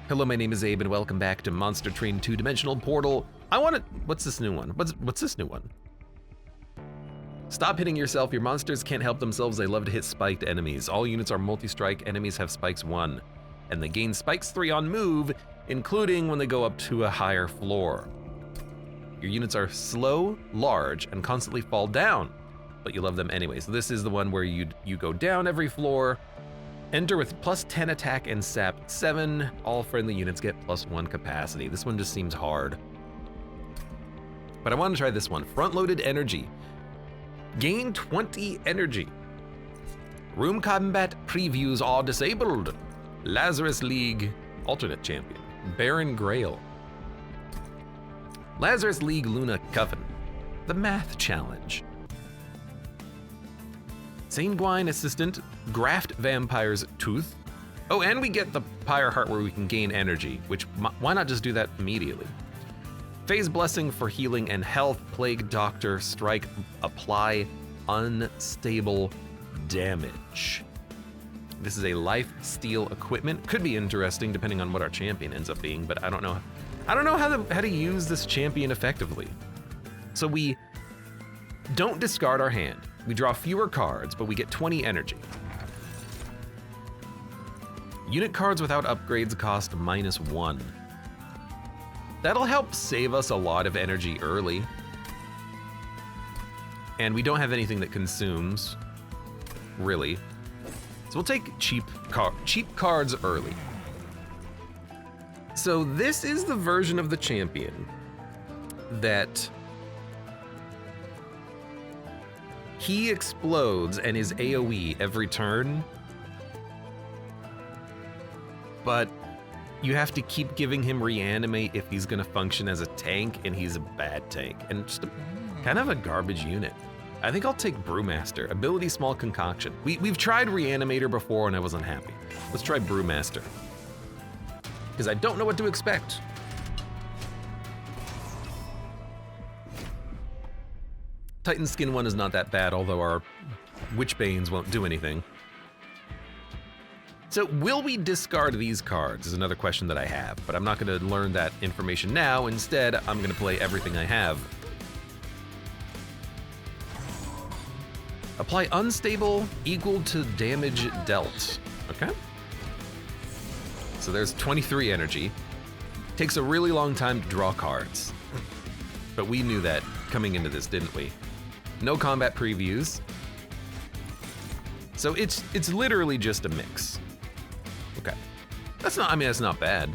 Hello, my name is Abe, and welcome back to Monster Train 2-Dimensional Portal. What's this new one? What's this new one? Stop hitting yourself. Your monsters can't help themselves. They love to hit spiked enemies. All units are multi-strike. Enemies have spikes 1. And they gain spikes 3 on move, including when they go up to a higher floor. Your units are slow, large, and constantly fall down, but you love them anyway. So this is the one where you go down every floor. Enter with plus 10 attack and sap 7. All friendly units get plus 1 capacity. This one just seems hard. But I want to try this one. Front-loaded energy. Gain 20 energy. Room combat previews are disabled. Lazarus League alternate champion. Baron Grail. Lazarus League Luna Coven. The Math Challenge. Sanguine Assistant, Graft Vampire's Tooth. Oh, and we get the Pyre Heart where we can gain energy, which why not just do that immediately? Phase Blessing for healing and health. Plague Doctor, strike, apply unstable damage. This is a life steal equipment. Could be interesting depending on what our champion ends up being, but I don't know how to use this champion effectively. So we don't discard our hand. We draw fewer cards, but we get 20 energy. Unit cards without upgrades cost -1. That'll help save us a lot of energy early. And we don't have anything that consumes, really. So we'll take cheap cards early. So this is the version of the champion that he explodes and is AoE every turn, but you have to keep giving him reanimate if he's gonna function as a tank, and he's a bad tank and just kind of a garbage unit. I think I'll take Brewmaster. Ability Small Concoction. We've tried Reanimator before and I wasn't happy. Let's try Brewmaster, because I don't know what to expect. Titan Skin 1 is not that bad, although our Witchbanes won't do anything. So will we discard these cards is another question that I have, but I'm not gonna learn that information now. Instead, I'm gonna play everything I have. Apply unstable equal to damage dealt, okay? So there's 23 energy. Takes a really long time to draw cards, but we knew that coming into this, didn't we? No combat previews. So it's literally just a mix. Okay. That's not bad.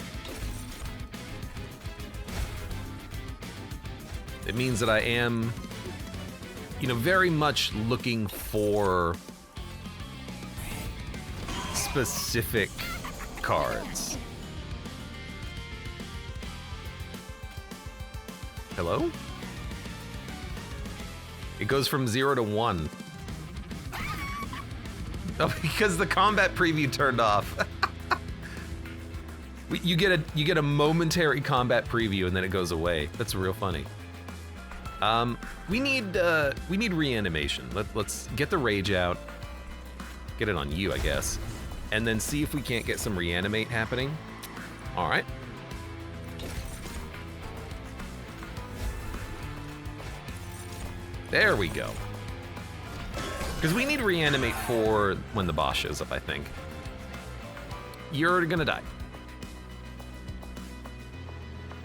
It means that I am, very much looking for specific cards. Hello? It goes from 0 to 1. Oh, because the combat preview turned off. You get a momentary combat preview and then it goes away. That's real funny. We need reanimation. Let's get the rage out. Get it on you, I guess, and then see if we can't get some reanimate happening. All right. There we go. Because we need reanimate for when the boss shows up, I think. You're gonna die.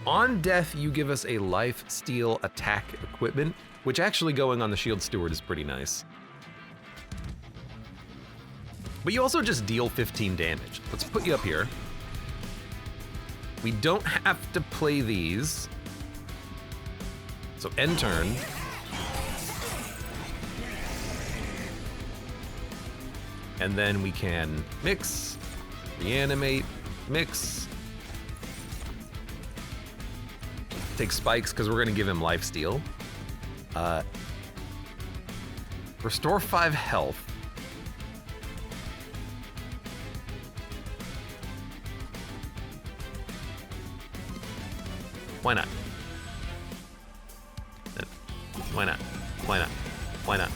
On death, you give us a life steal attack equipment, which actually going on the Shield Steward is pretty nice. But you also just deal 15 damage. Let's put you up here. We don't have to play these. So end turn. And then we can mix, reanimate, mix. Take spikes because we're gonna give him lifesteal. Restore 5 health. Why not? Why not? Why not? Why not?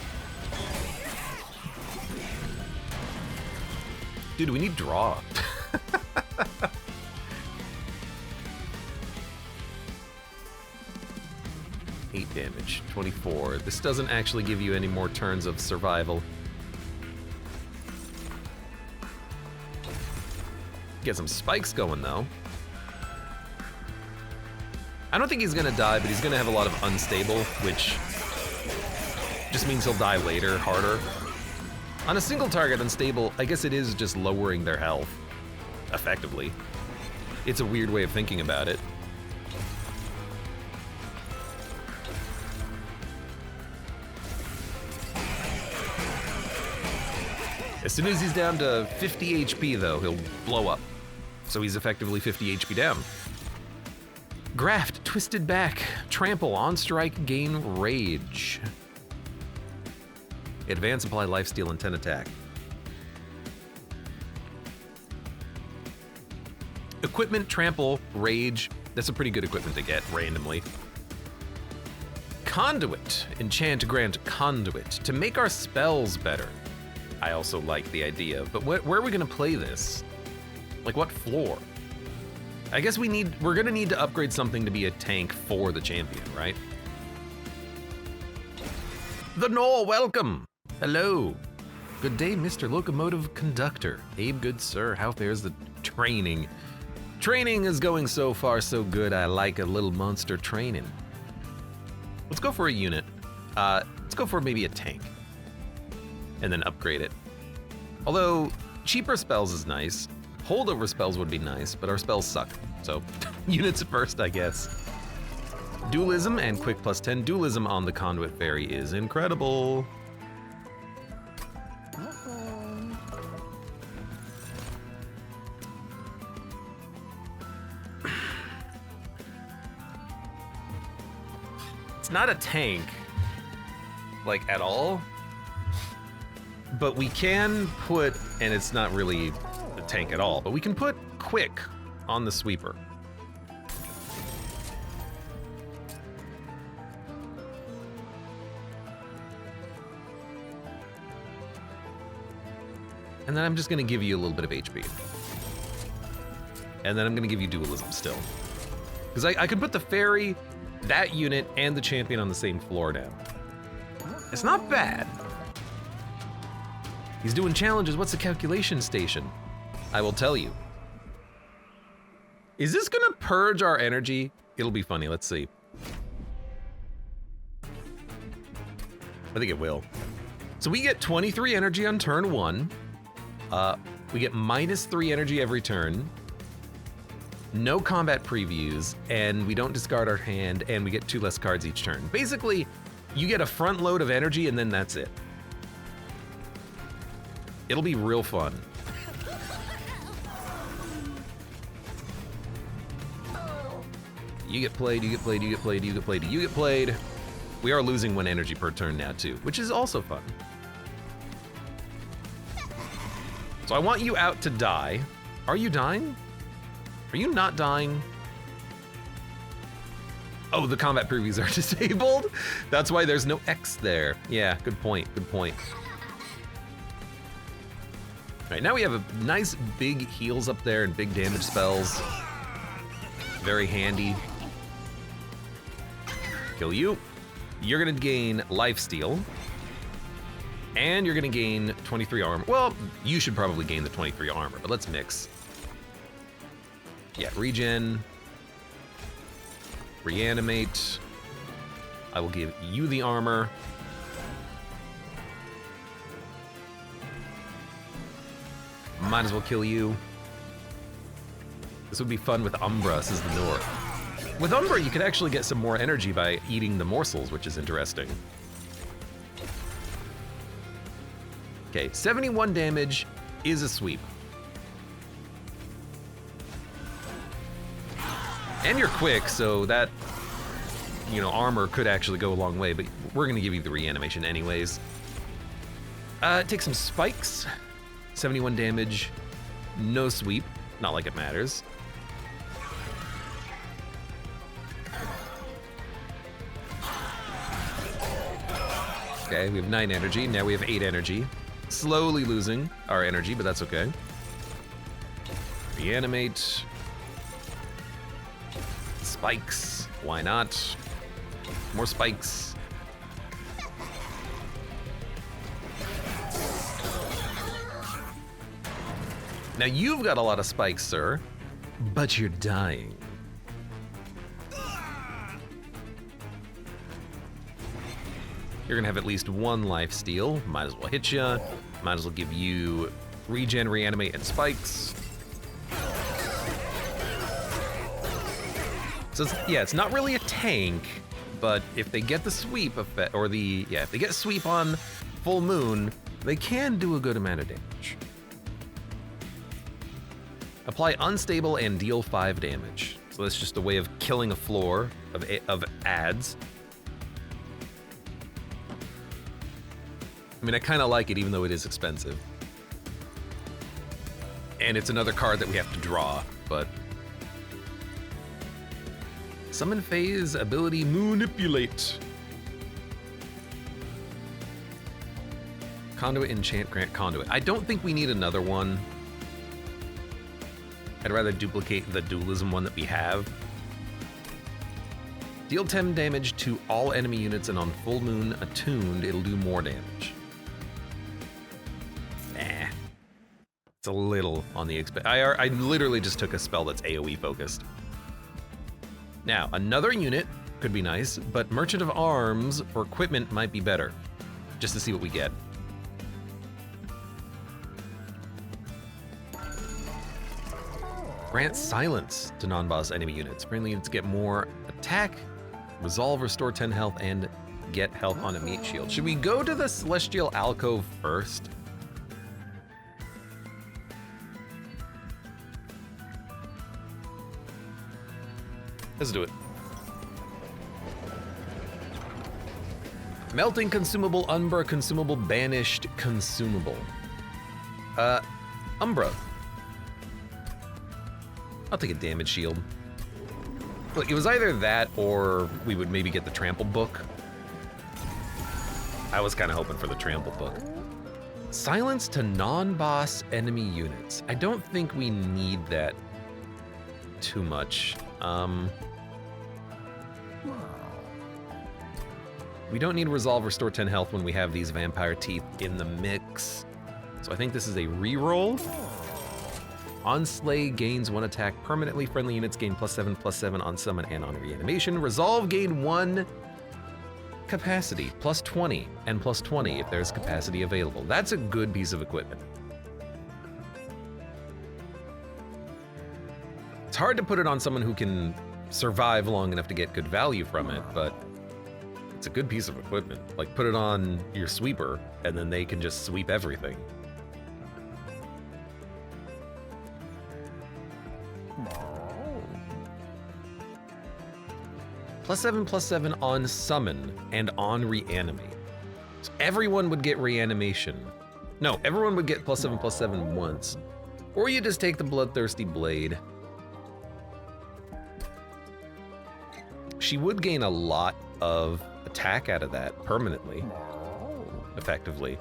Dude, we need draw. 8 damage, 24. This doesn't actually give you any more turns of survival. Get some spikes going though. I don't think he's gonna die, but he's gonna have a lot of unstable, which just means he'll die later, harder. On a single target unstable, I guess it is just lowering their health, effectively. It's a weird way of thinking about it. As soon as he's down to 50 HP though, he'll blow up. So he's effectively 50 HP down. Graft, twisted back, trample, on strike, gain rage. Advance, apply lifesteal, and 10 attack. Equipment, trample, rage. That's a pretty good equipment to get randomly. Conduit, enchant, grant conduit to make our spells better. I also like the idea, but where are we gonna play this? Like what floor? I guess we're gonna need to upgrade something to be a tank for the champion, right? The Gnaw, welcome! Hello. Good day, Mr. Locomotive Conductor. Abe, good sir, how fares the training? Training is going so far so good, I like a little monster training. Let's go for a unit. Let's go for maybe a tank. And then upgrade it. Although, cheaper spells is nice. Holdover spells would be nice, but our spells suck. So, units first, I guess. Dualism and quick plus 10. Dualism on the Conduit Fairy is incredible. It's not a tank, like at all. But we can put, and it's not really a tank at all, but we can put quick on the sweeper. And then I'm just gonna give you a little bit of HP. And then I'm gonna give you dualism still. Because I can put the fairy, that unit, and the champion on the same floor now. It's not bad. He's doing challenges. What's the calculation station? I will tell you. Is this gonna purge our energy? It'll be funny, let's see. I think it will. So we get 23 energy on turn 1. We get -3 energy every turn. No combat previews, and we don't discard our hand, and we get 2 less cards each turn. Basically, you get a front load of energy, and then that's it. It'll be real fun. You get played, you get played, you get played, you get played, you get played. We are losing 1 energy per turn now too, which is also fun. So I want you out to die. Are you dying? Are you not dying? Oh, the combat previews are disabled? That's why there's no X there. Yeah, good point, good point. All right, now we have a nice big heals up there and big damage spells. Very handy. Kill you. You're gonna gain lifesteal. And you're gonna gain 23 armor. Well, you should probably gain the 23 armor, but let's mix. Yeah, regen. Reanimate. I will give you the armor. Might as well kill you. This would be fun with Umbra, says the North. With Umbra, you could actually get some more energy by eating the morsels, which is interesting. Okay, 71 damage is a sweep. And you're quick, so that, you know, armor could actually go a long way, but we're gonna give you the reanimation anyways. Take some spikes. 71 damage, no sweep, not like it matters. Okay, we have 9 energy, now we have 8 energy. Slowly losing our energy, but that's okay. Reanimate. Spikes, why not? More spikes. Now you've got a lot of spikes, sir, but you're dying. You're gonna have at least one life steal. Might as well hit ya. Might as well give you regen, reanimate, and spikes. So it's not really a tank, but if they get the sweep effect, or if they get sweep on full moon, they can do a good amount of damage. Apply unstable and deal 5 damage. So that's just a way of killing a floor of ads. I mean, I kind of like it, even though it is expensive. And it's another card that we have to draw, but... Summon phase ability manipulate. Conduit, enchant, grant, conduit. I don't think we need another one. I'd rather duplicate the dualism one that we have. Deal 10 damage to all enemy units, and on full moon attuned, it'll do more damage. Nah. It's a little on the expensive. I literally just took a spell that's AoE focused. Now, another unit could be nice, but Merchant of Arms for equipment might be better, just to see what we get. Grant silence to non-boss enemy units. Friendly units get more attack, resolve, restore 10 health, and get health on a meat shield. Should we go to the Celestial Alcove first? Let's do it. Melting consumable, Umbra consumable, banished consumable. Umbra. I'll take a damage shield. Look, it was either that or we would maybe get the trample book. I was kind of hoping for the trample book. Silence to non-boss enemy units. I don't think we need that too much. We don't need resolve, restore 10 health when we have these vampire teeth in the mix. So I think this is a reroll. On slay gains 1 attack permanently. Friendly units gain +7/+7 on summon and on reanimation. Resolve gain 1 capacity, +20 and +20 if there's capacity available. That's a good piece of equipment. It's hard to put it on someone who can survive long enough to get good value from it, but it's a good piece of equipment. Like, put it on your sweeper, and then they can just sweep everything. +7/+7 on summon and on reanimate. So everyone would get reanimation. No, everyone would get +7/+7 once. Or you just take the Bloodthirsty Blade. She would gain a lot of attack out of that permanently, effectively.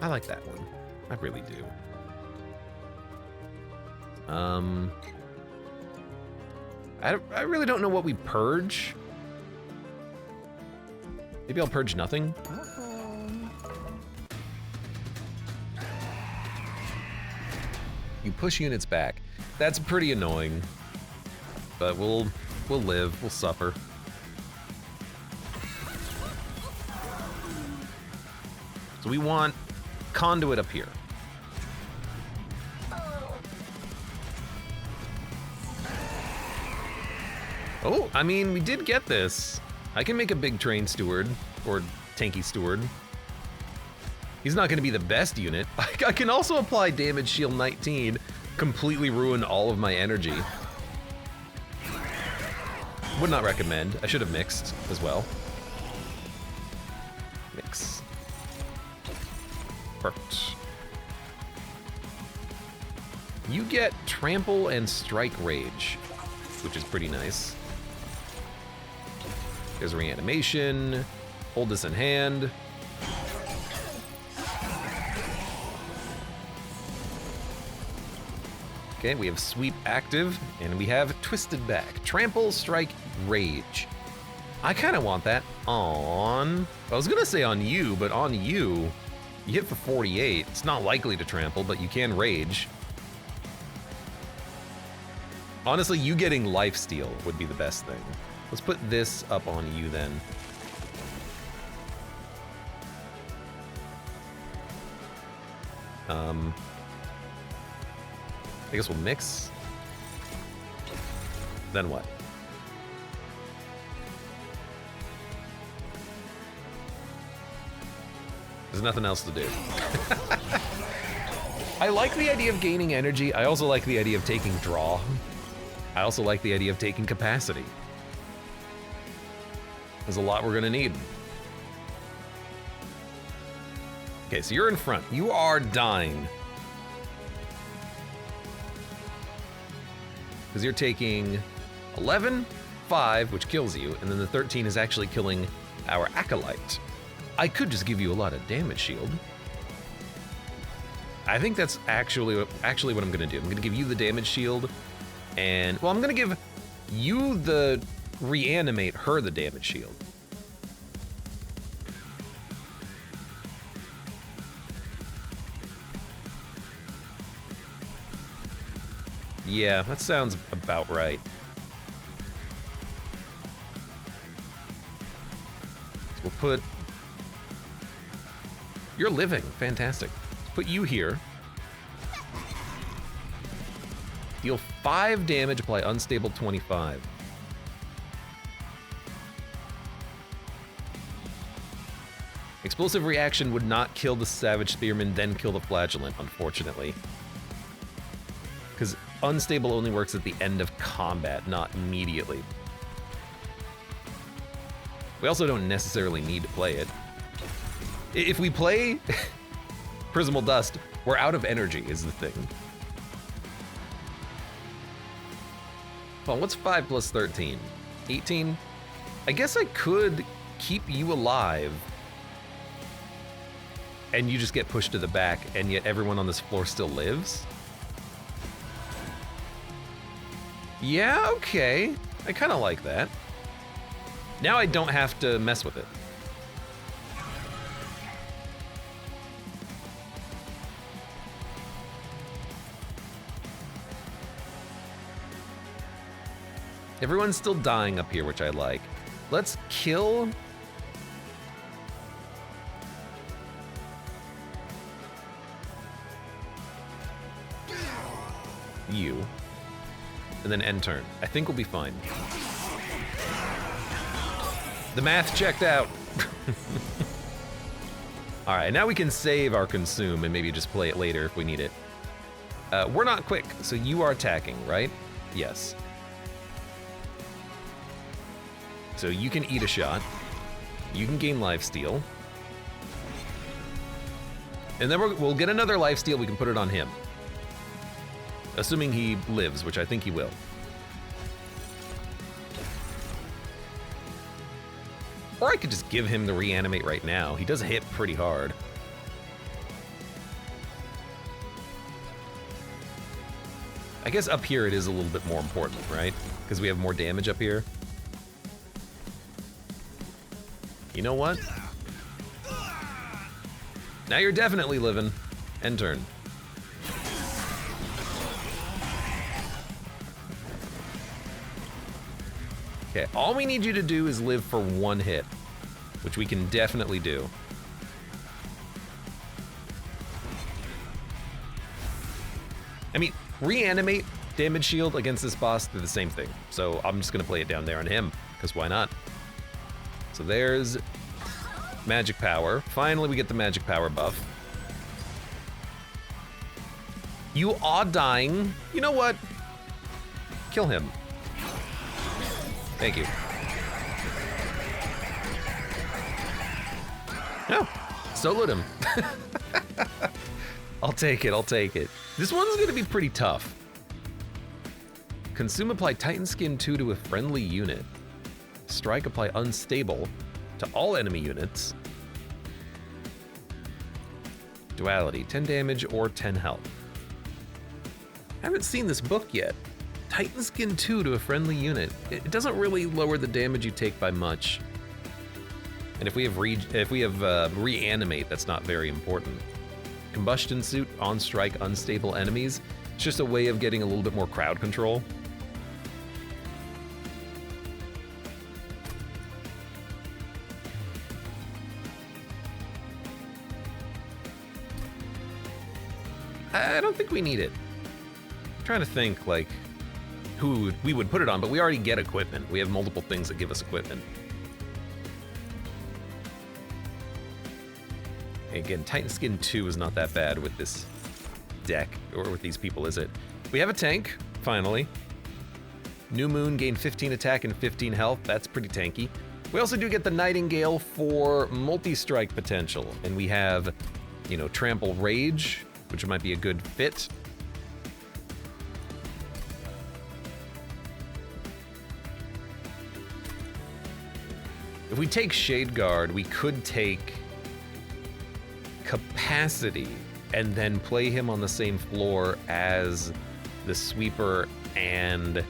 I like that one. I really do. I really don't know what we purge. Maybe I'll purge nothing. You push units back. That's pretty annoying, but we'll live, we'll suffer. So we want conduit up here. Oh, I mean, we did get this. I can make a big train steward, or tanky steward. He's not gonna be the best unit. I can also apply damage shield 19, completely ruin all of my energy. Would not recommend. I should have mixed as well. Mix. Perfect. You get trample and strike rage, which is pretty nice. There's reanimation. Hold this in hand. Okay, we have Sweep active, and we have Twisted Back. Trample, Strike, Rage. I kind of want that on... I was going to say on you, but on you, you hit for 48. It's not likely to trample, but you can Rage. Honestly, you getting Lifesteal would be the best thing. Let's put this up on you then. I guess we'll mix. Then what? There's nothing else to do. I like the idea of gaining energy. I also like the idea of taking draw. I also like the idea of taking capacity. There's a lot we're gonna need. Okay, so you're in front. You are dying. Because you're taking 11, 5, which kills you, and then the 13 is actually killing our Acolyte. I could just give you a lot of damage shield. I think that's actually what I'm gonna do. I'm gonna give you the damage shield, and, well, I'm gonna give you the reanimate, her the damage shield. Yeah, that sounds about right. So we'll put... You're living, fantastic. Let's put you here. Deal 5 damage, apply unstable 25. Explosive reaction would not kill the Savage Spearman, then kill the Flagellant, unfortunately. Because unstable only works at the end of combat, not immediately. We also don't necessarily need to play it. If we play Prismal Dust, we're out of energy, is the thing. Well, what's 5 plus 13? 18? I guess I could keep you alive, and you just get pushed to the back, and yet everyone on this floor still lives? Yeah, okay. I kind of like that. Now I don't have to mess with it. Everyone's still dying up here, which I like. Let's kill... you. And then end turn. I think we'll be fine. The math checked out. All right, now we can save our consume and maybe just play it later if we need it. We're not quick, so you are attacking, right? Yes. So you can eat a shot. You can gain lifesteal. And then we'll get another lifesteal, we can put it on him. Assuming he lives, which I think he will. Or I could just give him the reanimate right now. He does hit pretty hard. I guess up here it is a little bit more important, right? Because we have more damage up here. You know what? Now you're definitely living. End turn. Okay, all we need you to do is live for 1 hit, which we can definitely do. I mean, reanimate, damage shield against this boss, they're the same thing. So I'm just gonna play it down there on him, because why not? So there's magic power. Finally, we get the magic power buff. You are dying. You know what? Kill him. Thank you. No, soloed him. I'll take it, I'll take it. This one's gonna be pretty tough. Consume, apply Titan Skin 2 to a friendly unit. Strike, apply unstable to all enemy units. Duality, 10 damage or 10 health. I haven't seen this book yet. Titan Skin 2 to a friendly unit. It doesn't really lower the damage you take by much. And if we have reanimate, that's not very important. Combustion suit, on strike, unstable enemies. It's just a way of getting a little bit more crowd control. I don't think we need it. I'm trying to think, like, who we would put it on, but we already get equipment. We have multiple things that give us equipment. Again, Titan Skin 2 is not that bad with this deck, or with these people, is it? We have a tank, finally. New Moon gained 15 attack and 15 health. That's pretty tanky. We also do get the Nightingale for multi-strike potential, and we have, you know, Trample Rage, which might be a good fit. If we take Shade Guard, we could take Capacity and then play him on the same floor as the Sweeper and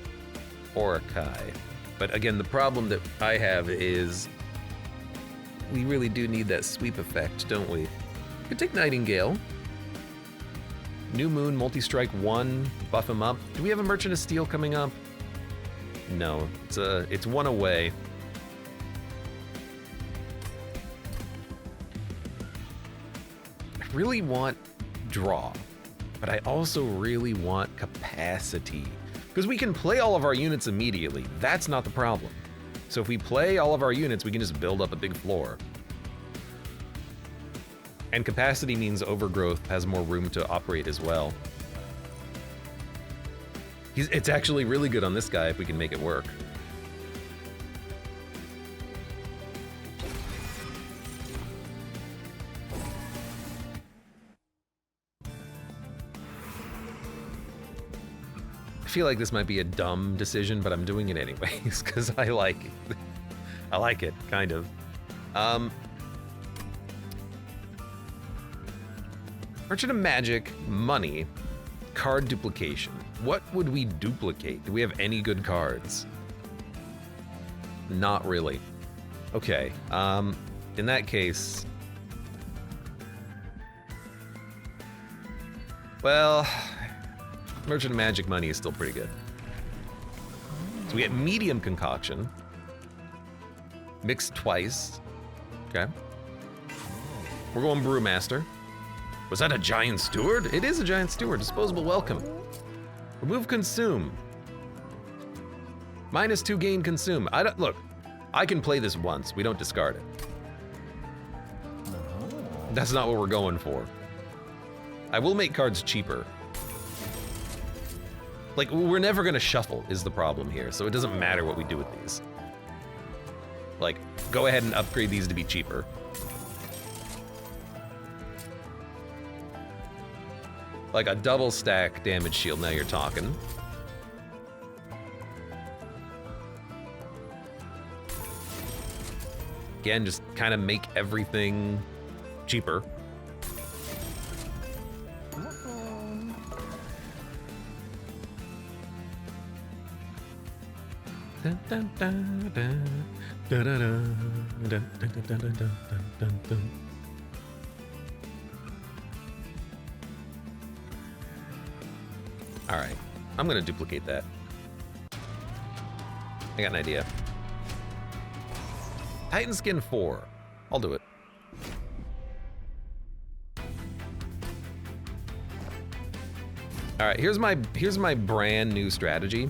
Orakai. But again, the problem that I have is we really do need that sweep effect, don't we? We could take Nightingale. New Moon, multi-strike 1, buff him up. Do we have a Merchant of Steel coming up? No, it's one away. I really want draw, but I also really want capacity. Because we can play all of our units immediately. That's not the problem. So if we play all of our units, we can just build up a big floor. And capacity means Overgrowth has more room to operate as well. It's actually really good on this guy if we can make it work. I feel like this might be a dumb decision, but I'm doing it anyways, because I like it. I like it, kind of. Merchant of Magic, money, card duplication. What would we duplicate? Do we have any good cards? Not really. Okay, in that case... Well, Merchant of Magic money is still pretty good. So we get medium concoction. Mixed twice. Okay. We're going Brewmaster. Was that a giant steward? It is a giant steward. Disposable welcome. Remove consume. -2 gain consume. Look, I can play this once. We don't discard it. That's not what we're going for. I will make cards cheaper. Like, we're never gonna shuffle is the problem here, so it doesn't matter what we do with these. Like, go ahead and upgrade these to be cheaper. Like a double stack damage shield, now you're talking. Again, just kind of make everything cheaper. All right, I'm gonna duplicate that. I got an idea. Titan Skin 4, I'll do it. All right, here's my brand new strategy.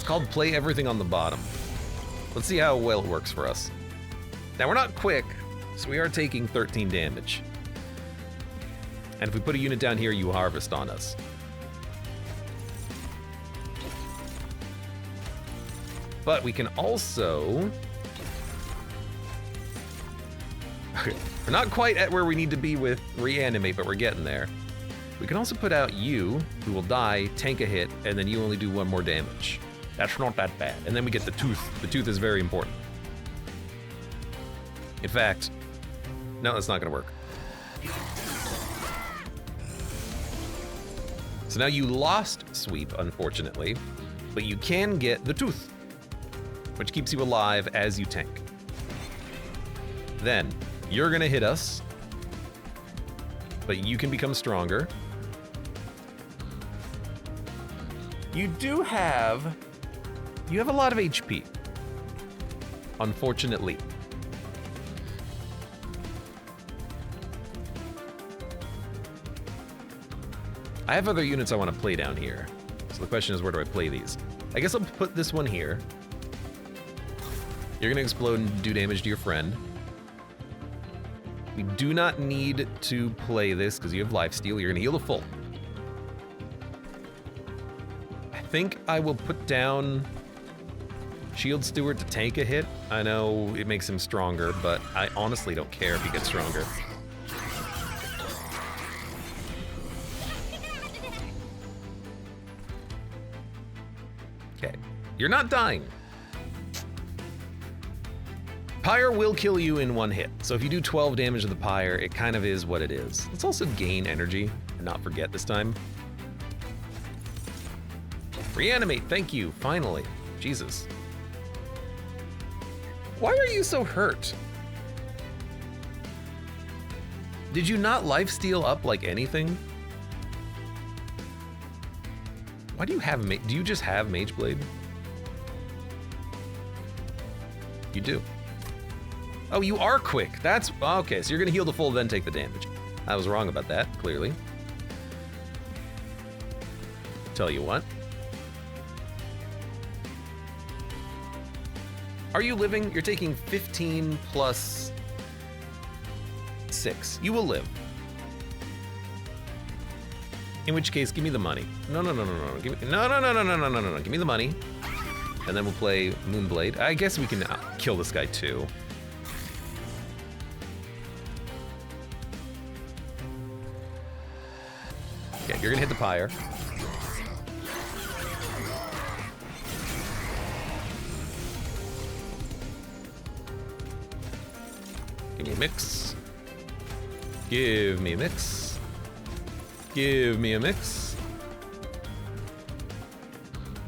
Called play everything on the bottom. Let's see how well it works for us. Now we're not quick, so we are taking 13 damage. And if we put a unit down here, you harvest on us. But we can also Okay. We're not quite at where we need to be with reanimate, but we're getting there. We can also put out you, who will die, tank a hit, and then you only do 1 more damage. That's not that bad. And then we get the tooth. The tooth is very important. In fact, no, that's not gonna work. So now you lost sweep, unfortunately, but you can get the tooth, which keeps you alive as you tank. Then you're gonna hit us, but you can become stronger. You have a lot of HP, unfortunately. I have other units I want to play down here. So the question is, where do I play these? I guess I'll put this one here. You're gonna explode and do damage to your friend. We do not need to play this because you have lifesteal. You're gonna heal to full. I think I will put down Shield Steward to tank a hit. I know it makes him stronger, but I honestly don't care if he gets stronger. Okay, you're not dying. Pyre will kill you in 1 hit. So if you do 12 damage to the Pyre, it kind of is what it is. Let's also gain energy and not forget this time. Reanimate, thank you, finally. Jesus. Why are you so hurt? Did you not lifesteal up like anything? Why do you have do you just have Mage Blade? You do. Oh, you are quick. That's okay. So you're gonna heal to full, then take the damage. I was wrong about that, clearly. Tell you what. Are you living? You're taking 15 plus 6. You will live. In which case, give me the money. No. Give me, no. Give me the money. And then we'll play Moonblade. I guess we can kill this guy too. Okay, you're gonna hit the Pyre. Give me a mix. Give me a mix. Give me a mix.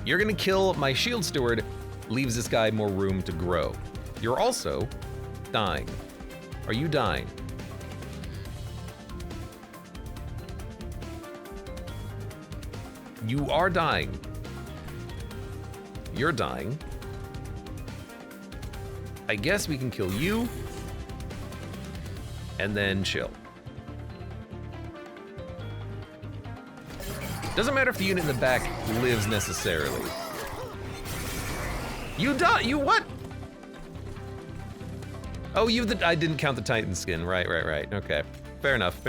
You're gonna kill my Shield Steward, leaves this guy more room to grow. You're also dying. Are you dying? You are dying. You're dying. I guess we can kill you. And then chill. Doesn't matter if the unit in the back lives necessarily. You die, you what? Oh, I didn't count the Titan skin. Right. Okay, fair enough.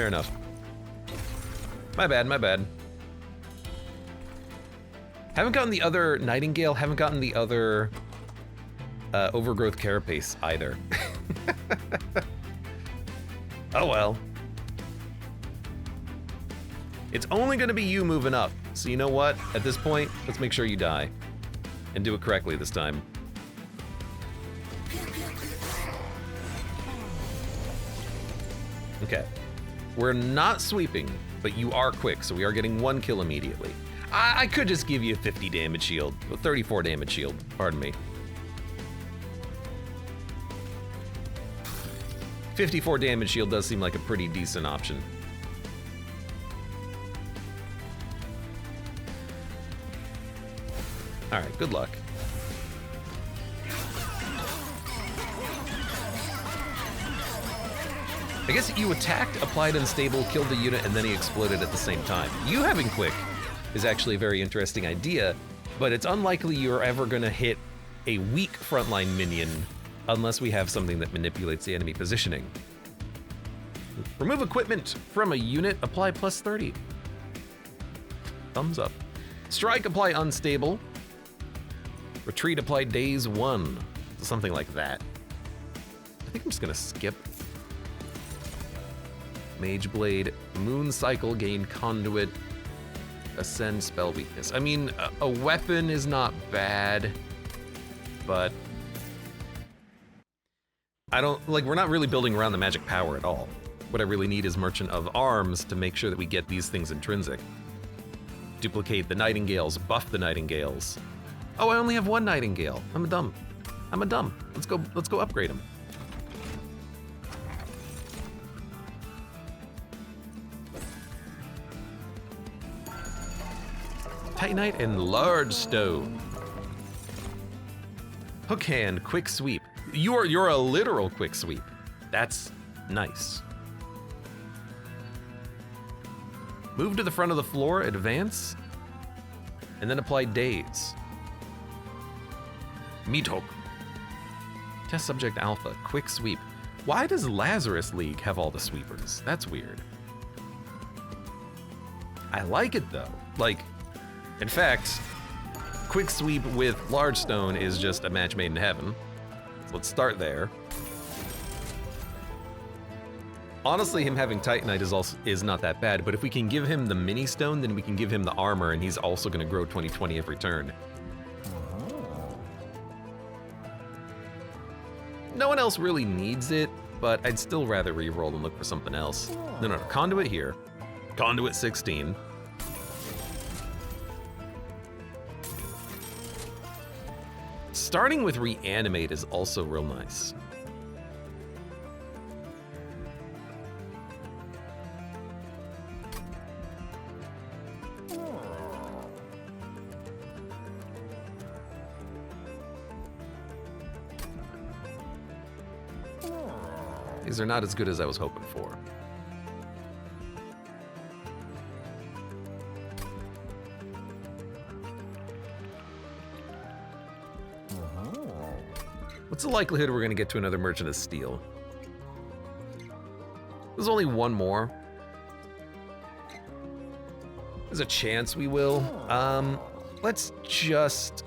My bad. Haven't gotten the other Nightingale, haven't gotten the other Overgrowth Carapace either. Oh well. It's only gonna be you moving up. So you know what? At this point, let's make sure you die. And do it correctly this time. Okay. We're not sweeping, but you are quick, so we are getting 1 kill immediately. I could just give you a 50 damage shield, a 34 damage shield, pardon me. 54 damage shield does seem like a pretty decent option. All right, good luck. I guess you attacked, applied unstable, killed the unit, and then he exploded at the same time. You having quick is actually a very interesting idea, but it's unlikely you're ever gonna hit a weak frontline minion unless we have something that manipulates the enemy positioning. Remove equipment from a unit, apply plus 30. Thumbs up. Strike, apply unstable. Retreat, apply days 1. Something like that. I think I'm just gonna skip. Mage Blade, Moon Cycle, gain Conduit, Ascend spell weakness. I mean, a weapon is not bad, but I don't, like, we're not really building around the magic power at all. What I really need is Merchant of Arms to make sure that we get these things intrinsic. Duplicate the Nightingales, buff the Nightingales. Oh, I only have one Nightingale. I'm a dumb. Let's go upgrade him. Titanite and Large Stone. Hook hand, quick sweep. You're a literal quick sweep. That's nice. Move to the front of the floor, advance, and then apply daze. Meat hook. Test subject alpha, quick sweep. Why does Lazarus League have all the sweepers? That's weird. I like it though. Like, in fact, quick sweep with large stone is just a match made in heaven. So let's start there. Honestly, him having Titanite is not that bad, but if we can give him the mini stone, then we can give him the armor, and he's also going to grow 20/20 every turn. No one else really needs it, but I'd still rather reroll and look for something else. No, Conduit here. Conduit 16. Starting with Reanimate is also real nice. These are not as good as I was hoping for. What's the likelihood we're gonna get to another Merchant of Steel? There's only one more. There's a chance we will. Let's just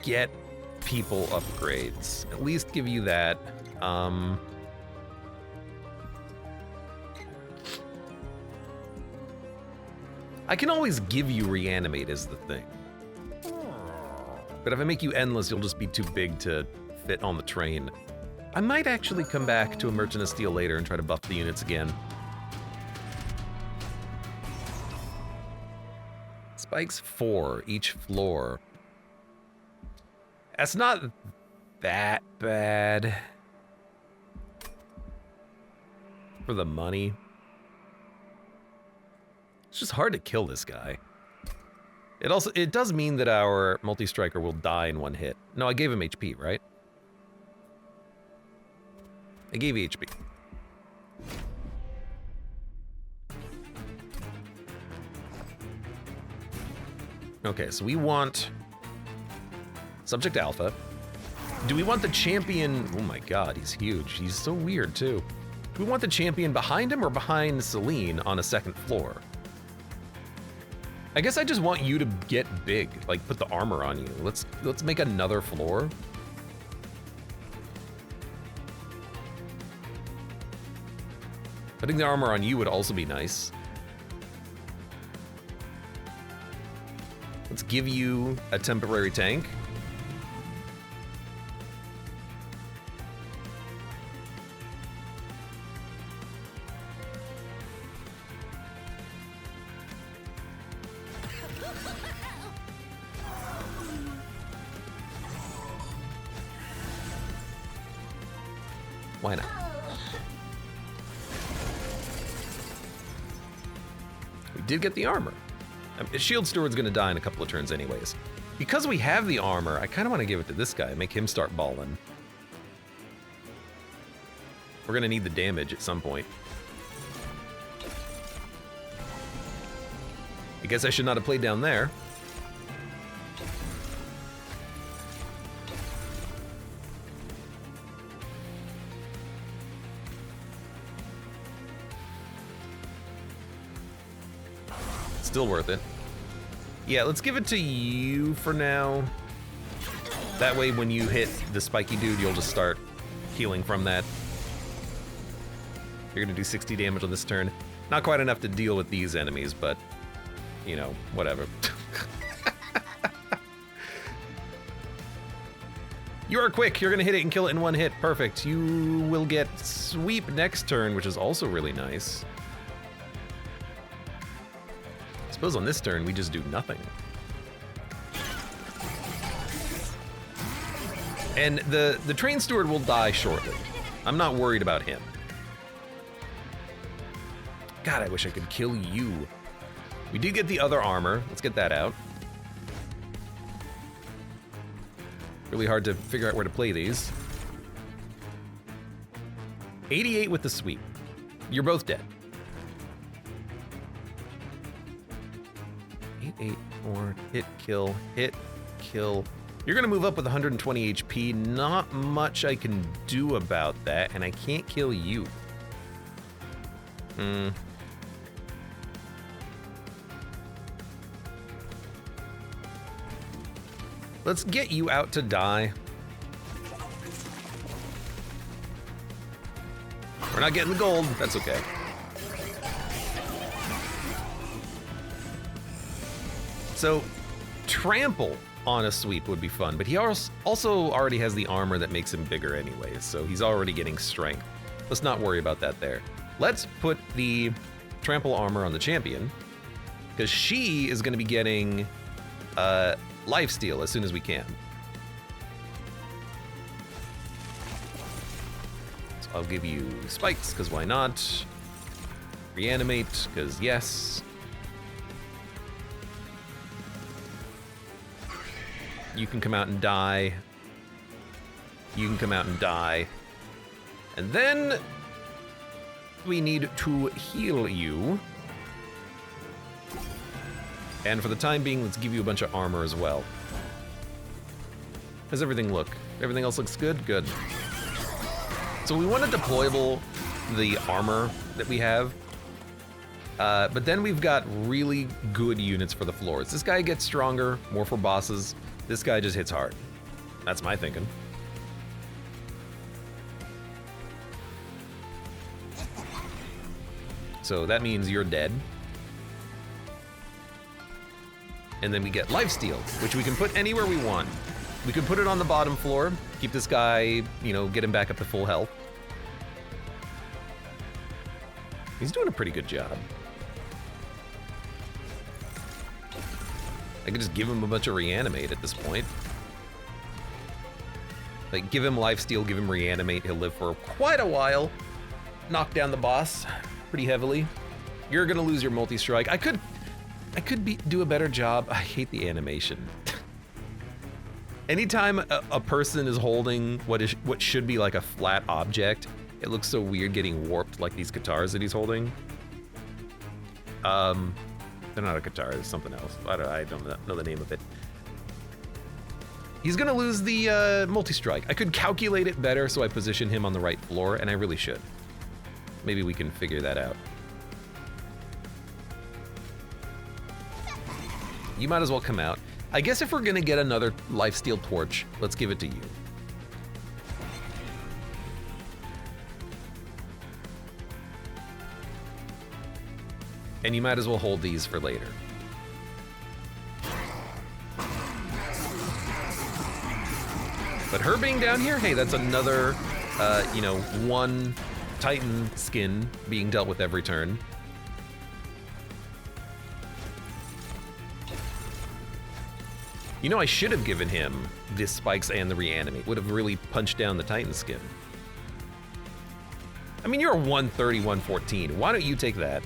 get people upgrades. At least give you that. I can always give you Reanimate is the thing. But if I make you endless, you'll just be too big to fit on the train. I might actually come back to a Merchant of Steel later and try to buff the units again. Spikes 4 each floor. That's not that bad for the money. It's just hard to kill this guy. It does mean that our multi-striker will die in one hit. No, I gave him HP, right? I gave you HP. Okay, so we want Subject Alpha. Do we want the champion? Oh my god, he's huge. He's so weird, too. Do we want the champion behind him or behind Celine on a second floor? I guess I just want you to get big, like put the armor on you. Let's make another floor. Putting the armor on you would also be nice. Let's give you a temporary tank. Why not? We did get the armor. Shield Steward's gonna die in a couple of turns anyways. Because we have the armor, I kinda wanna give it to this guy, make him start balling. We're gonna need the damage at some point. I guess I should not have played down there. Still worth it. Yeah, let's give it to you for now. That way when you hit the spiky dude, you'll just start healing from that. You're gonna do 60 damage on this turn. Not quite enough to deal with these enemies, but, you know, whatever. You are quick. You're gonna hit it and kill it in one hit. Perfect. You will get sweep next turn, which is also really nice. I suppose on this turn, we just do nothing. And the train steward will die shortly. I'm not worried about him. God, I wish I could kill you. We did get the other armor. Let's get that out. Really hard to figure out where to play these. 88 with the sweep. You're both dead. 884, hit, kill, hit, kill. You're gonna move up with 120 HP. Not much I can do about that, and I can't kill you. Let's get you out to die. We're not getting the gold, that's okay. So, trample on a sweep would be fun, but he also already has the armor that makes him bigger anyways, so he's already getting strength. Let's not worry about that there. Let's put the trample armor on the champion, because she is gonna be getting lifesteal as soon as we can. So I'll give you spikes, because why not? Reanimate, because yes. You can come out and die. You can come out and die. And then we need to heal you. And for the time being, let's give you a bunch of armor as well. How's everything look? Everything else looks good? Good. So we want to deployable the armor that we have. But then we've got really good units for the floors. This guy gets stronger, more for bosses. This guy just hits hard. That's my thinking. So that means you're dead. And then we get lifesteal, which we can put anywhere we want. We can put it on the bottom floor, keep this guy, you know, get him back up to full health. He's doing a pretty good job. I could just give him a bunch of reanimate at this point. Like, give him lifesteal, give him reanimate, he'll live for quite a while. Knock down the boss pretty heavily. You're gonna lose your multi-strike. I could do a better job. I hate the animation. Anytime a person is holding what should be like a flat object, it looks so weird getting warped, like these guitars that he's holding. They're not a guitar, it's something else. I don't know the name of it. He's gonna lose the multi-strike. I could calculate it better so I position him on the right floor, and I really should. Maybe we can figure that out. You might as well come out. I guess if we're gonna get another lifesteal torch, let's give it to you. And you might as well hold these for later. But her being down here, hey, that's another, you know, one Titan skin being dealt with every turn. You know, I should have given him the spikes and the reanimate. Would have really punched down the Titan skin. I mean, you're a 130, 114. Why don't you take that?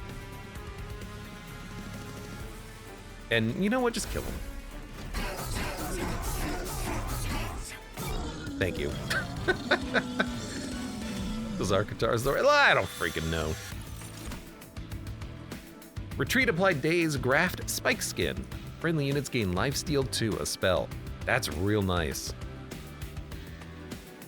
And you know what? Just kill him. Thank you. Those are guitars though. I don't freaking know. Retreat applied days, graft spike skin. Friendly units gain lifesteal 2, a spell. That's real nice.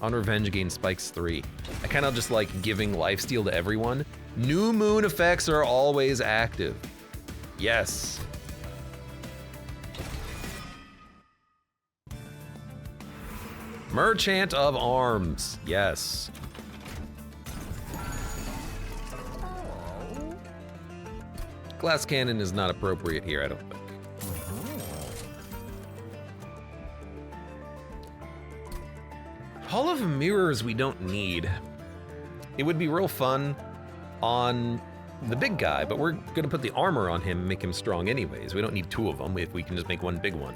On revenge gain spikes 3. I kind of just like giving lifesteal to everyone. New moon effects are always active. Yes. Merchant of Arms. Yes. Glass cannon is not appropriate here, I don't think. Hall of Mirrors we don't need. It would be real fun on the big guy, but we're gonna put the armor on him and make him strong anyways. We don't need two of them if we can just make one big one.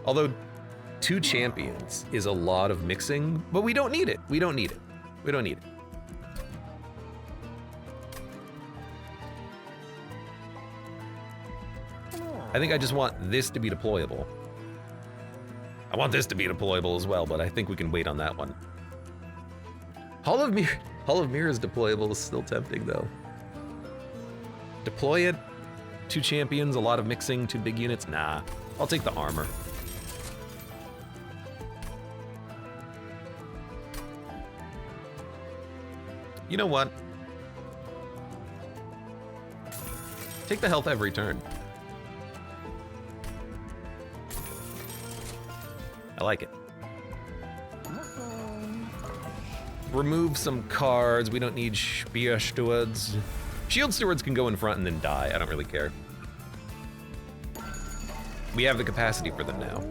Although 2 champions is a lot of mixing, but we don't need it. We don't need it. We don't need it. I think I just want this to be deployable. I want this to be deployable as well, but I think we can wait on that one. Hall of Mirrors deployable is still tempting though. Deploy it, 2 champions, a lot of mixing, 2 big units. Nah, I'll take the armor. You know what? Take the health every turn. I like it. Remove some cards. We don't need Spear Stewards. Shield Stewards can go in front and then die. I don't really care. We have the capacity for them now.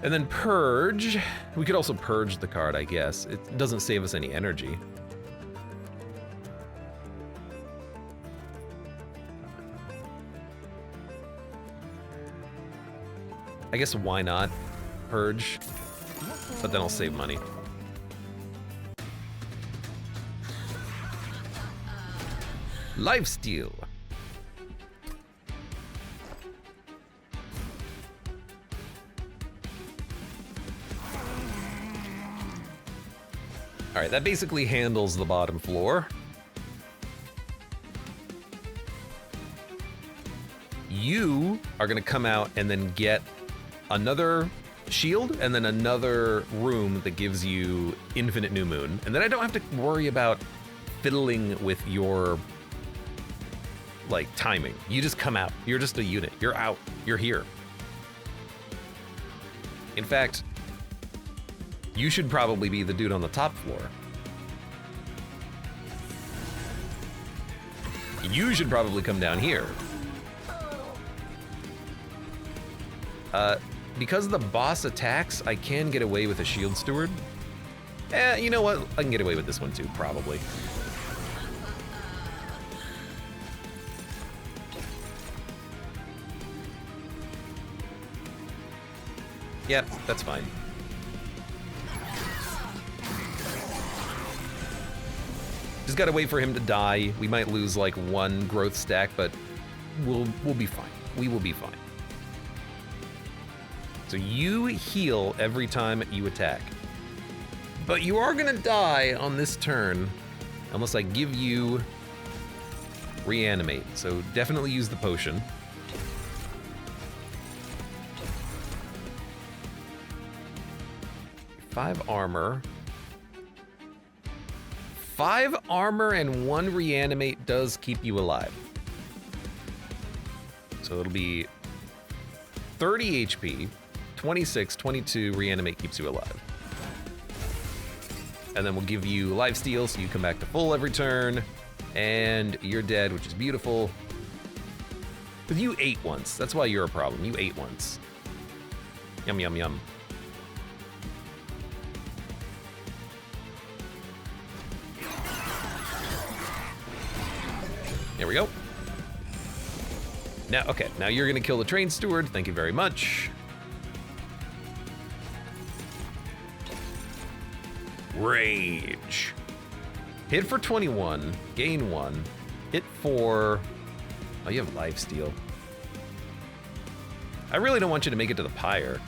And then Purge. We could also Purge the card, I guess. It doesn't save us any energy. I guess why not Purge, but then I'll save money. Lifesteal. All right, that basically handles the bottom floor. You are gonna come out and then get another shield and then another room that gives you infinite new moon. And then I don't have to worry about fiddling with your like timing. You just come out. You're just a unit. You're out. You're here. In fact, you should probably be the dude on the top floor. You should probably come down here. Because the boss attacks, I can get away with a shield steward. You know what? I can get away with this one too, probably. Yep, that's fine. Just gotta wait for him to die. We might lose like 1 growth stack, but we'll be fine. We will be fine. So you heal every time you attack. But you are gonna die on this turn unless I give you reanimate. So definitely use the potion. Five armor. 5 armor and 1 reanimate does keep you alive. So it'll be 30 HP. 26, 22, reanimate keeps you alive. And then we'll give you lifesteal so you come back to full every turn. And you're dead, which is beautiful. But you ate once. That's why you're a problem. You ate once. Yum, yum, yum. There we go. Now, okay, now you're gonna kill the train steward. Thank you very much. Rage. Hit for 21, gain 1. Hit for... Oh, you have lifesteal. I really don't want you to make it to the Pyre.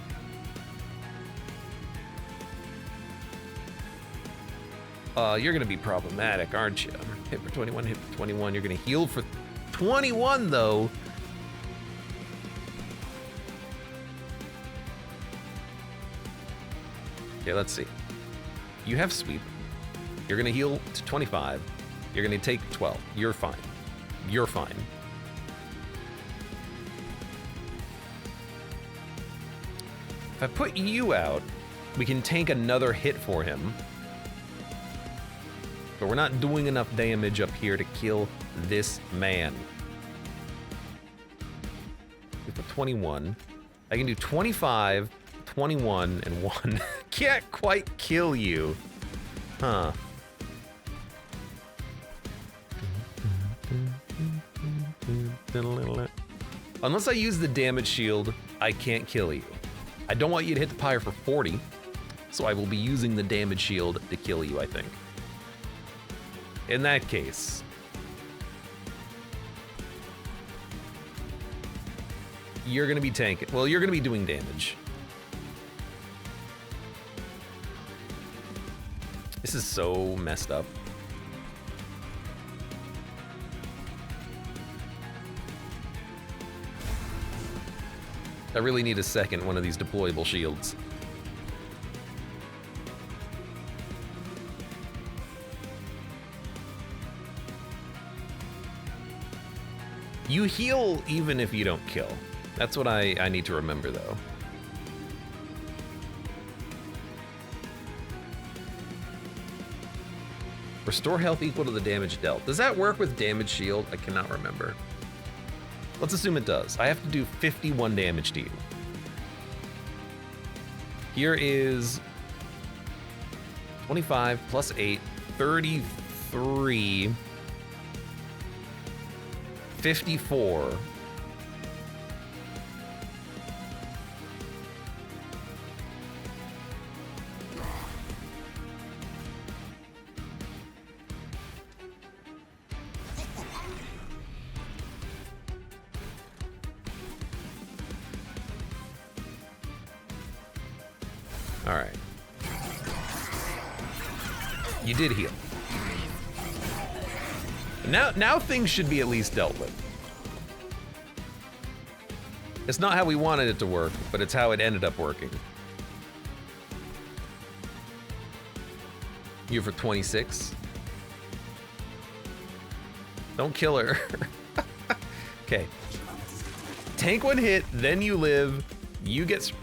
You're gonna be problematic, aren't you? Hit for 21, hit for 21. You're gonna heal for 21, though. Okay, let's see. You have sweep. You're gonna heal to 25. You're gonna take 12. You're fine. You're fine. If I put you out, we can tank another hit for him. but we're not doing enough damage up here to kill this man. For 21. I can do 25, 21, and 1. Can't quite kill you. Huh. Unless I use the damage shield, I can't kill you. I don't want you to hit the pyre for 40, so I will be using the damage shield to kill you, I think. In that case, you're gonna be tanking. Well, you're gonna be doing damage. This is so messed up. I really need a second one of these deployable shields. You heal even if you don't kill. That's what I need to remember, though. Restore health equal to the damage dealt. Does that work with damage shield? I cannot remember. Let's assume it does. I have to do 51 damage to you. Here is 25 plus 8, 33, 54. All right. You did heal. Now things should be at least dealt with. It's not how we wanted it to work, but it's how it ended up working. You for 26. Don't kill her. Okay. Tank one hit, then you live. You get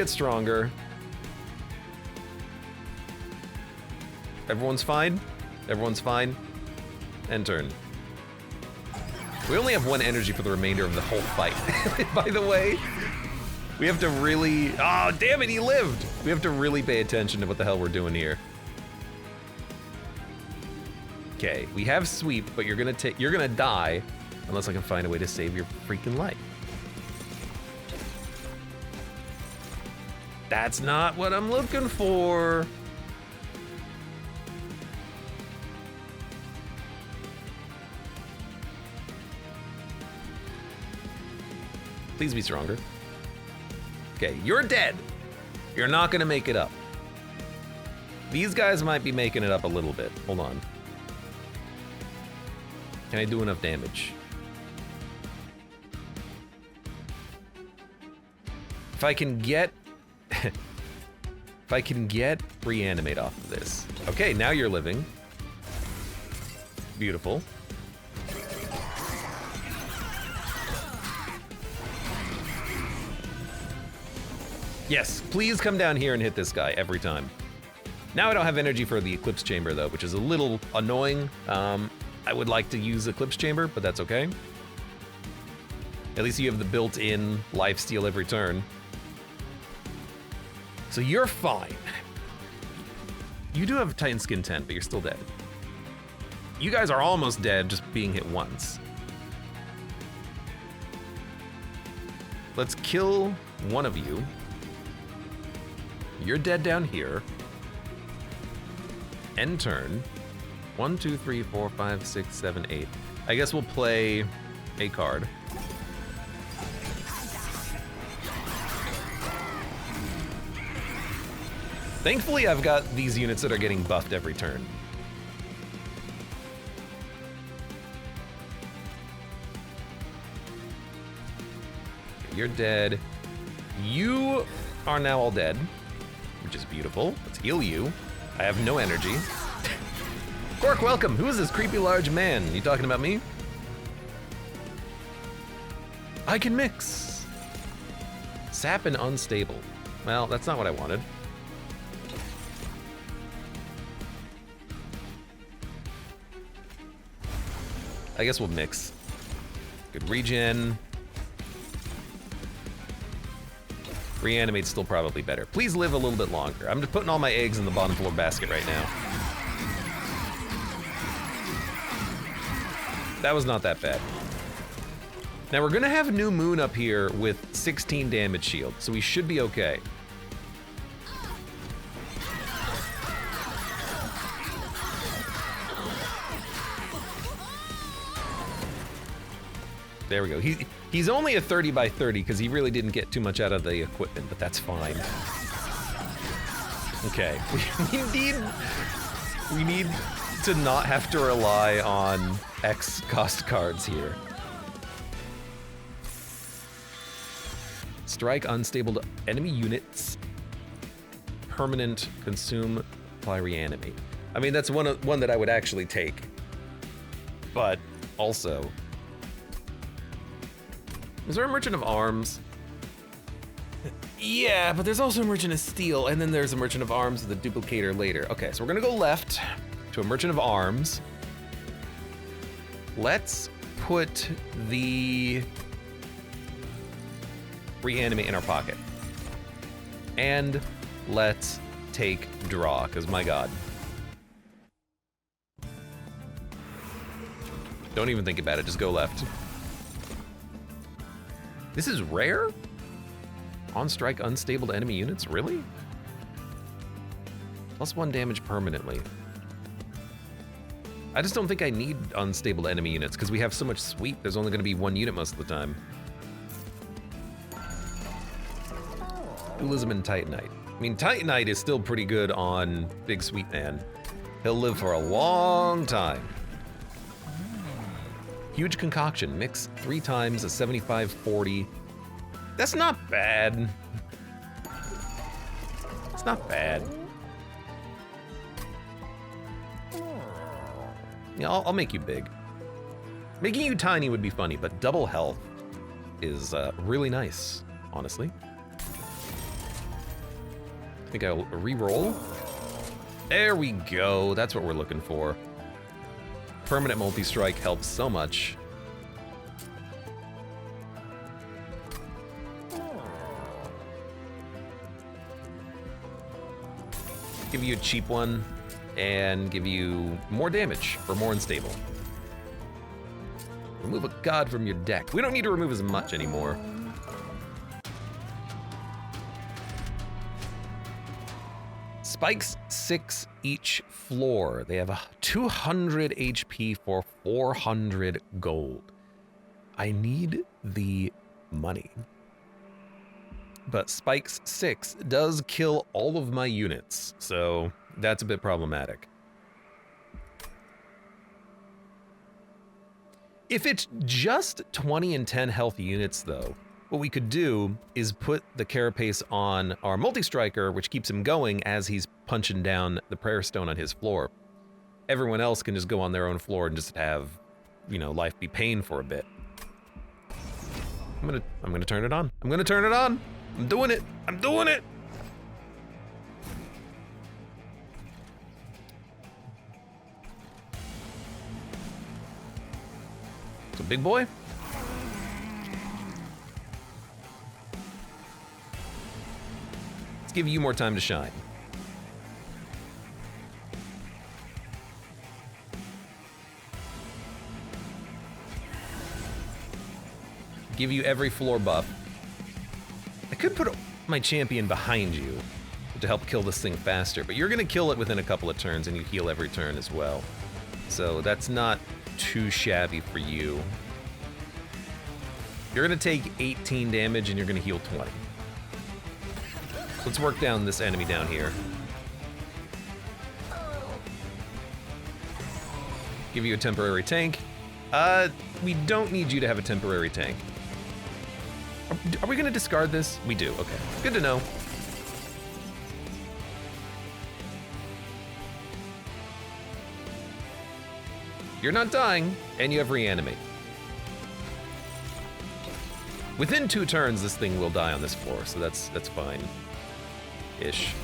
stronger. Everyone's fine? Everyone's fine? End turn. We only have 1 energy for the remainder of the whole fight. By the way, we have to really... Oh, damn it, he lived! We have to really pay attention to what the hell we're doing here. Okay, we have sweep, but you're gonna die unless I can find a way to save your freaking life. That's not what I'm looking for. Please be stronger. Okay, you're dead. You're not gonna make it up. These guys might be making it up a little bit. Hold on. Can I do enough damage? If I can get... if I can get reanimate off of this. Okay, now you're living. Beautiful. Yes, please come down here and hit this guy every time. Now I don't have energy for the Eclipse Chamber though, which is a little annoying. I would like to use Eclipse Chamber, but that's okay. At least you have the built-in lifesteal every turn. So you're fine. You do have Titan Skin 10, but you're still dead. You guys are almost dead, just being hit once. Let's kill one of you. You're dead down here. End turn. 1, 2, 3, 4, 5, 6, 7, 8. I guess we'll play a card. Thankfully, I've got these units that are getting buffed every turn. You're dead. You are now all dead, which is beautiful. Let's heal you. I have no energy. Cork, welcome. Who is this creepy large man? You talking about me? I can mix. Sap and unstable. Well, that's not what I wanted. I guess we'll mix. Good regen. Reanimate's still probably better. Please live a little bit longer. I'm just putting all my eggs in the bottom floor basket right now. That was not that bad. Now we're gonna have New Moon up here with 16 damage shield, so we should be okay. There we go. He's only a 30 by 30 because he really didn't get too much out of the equipment, but that's fine. Okay, we need to not have to rely on X cost cards here. Strike unstable to enemy units. Permanent consume, apply, reanimate. I mean, that's one that I would actually take. But also, is there a Merchant of Arms? Yeah, but there's also a Merchant of Steel, and then there's a Merchant of Arms with a duplicator later. Okay, so we're gonna go left to a Merchant of Arms. Let's put the reanimate in our pocket. And let's take draw, because my god. Don't even think about it, just go left. This is rare? On strike, unstable to enemy units, really? +1 damage permanently. I just don't think I need unstable to enemy units because we have so much sweep, there's only gonna be 1 unit most of the time. Dualism and Titanite. I mean, Titanite is still pretty good on Big Sweet Man. He'll live for a long time. Huge Concoction, mix 3 times a 75-40. That's not bad. It's not bad. Yeah, I'll make you big. Making you tiny would be funny, but double health is really nice, honestly. I think I'll re-roll. There we go, that's what we're looking for. Permanent multi-strike helps so much. Give you a cheap one and give you more damage or more unstable. Remove a god from your deck. We don't need to remove as much anymore. Spikes 6 each floor. They have a 200 HP for 400 gold. I need the money. But Spikes 6 does kill all of my units, so that's a bit problematic. If it's just 20 and 10 health units though, what we could do is put the carapace on our multi-striker, which keeps him going as he's punching down the prayer stone on his floor. Everyone else can just go on their own floor and just have, you know, life be pain for a bit. I'm gonna turn it on. I'm gonna turn it on. I'm doing it. I'm doing it. So big boy. Let's give you more time to shine. Give you every floor buff. I could put my champion behind you to help kill this thing faster, but you're gonna kill it within a couple of turns and you heal every turn as well. So that's not too shabby for you. You're gonna take 18 damage and you're gonna heal 20. Let's work down this enemy down here. Give you a temporary tank. We don't need you to have a temporary tank. Are we gonna discard this? We do, okay. Good to know. You're not dying, and you have reanimate. Within 2 turns, this thing will die on this floor, so that's fine-ish.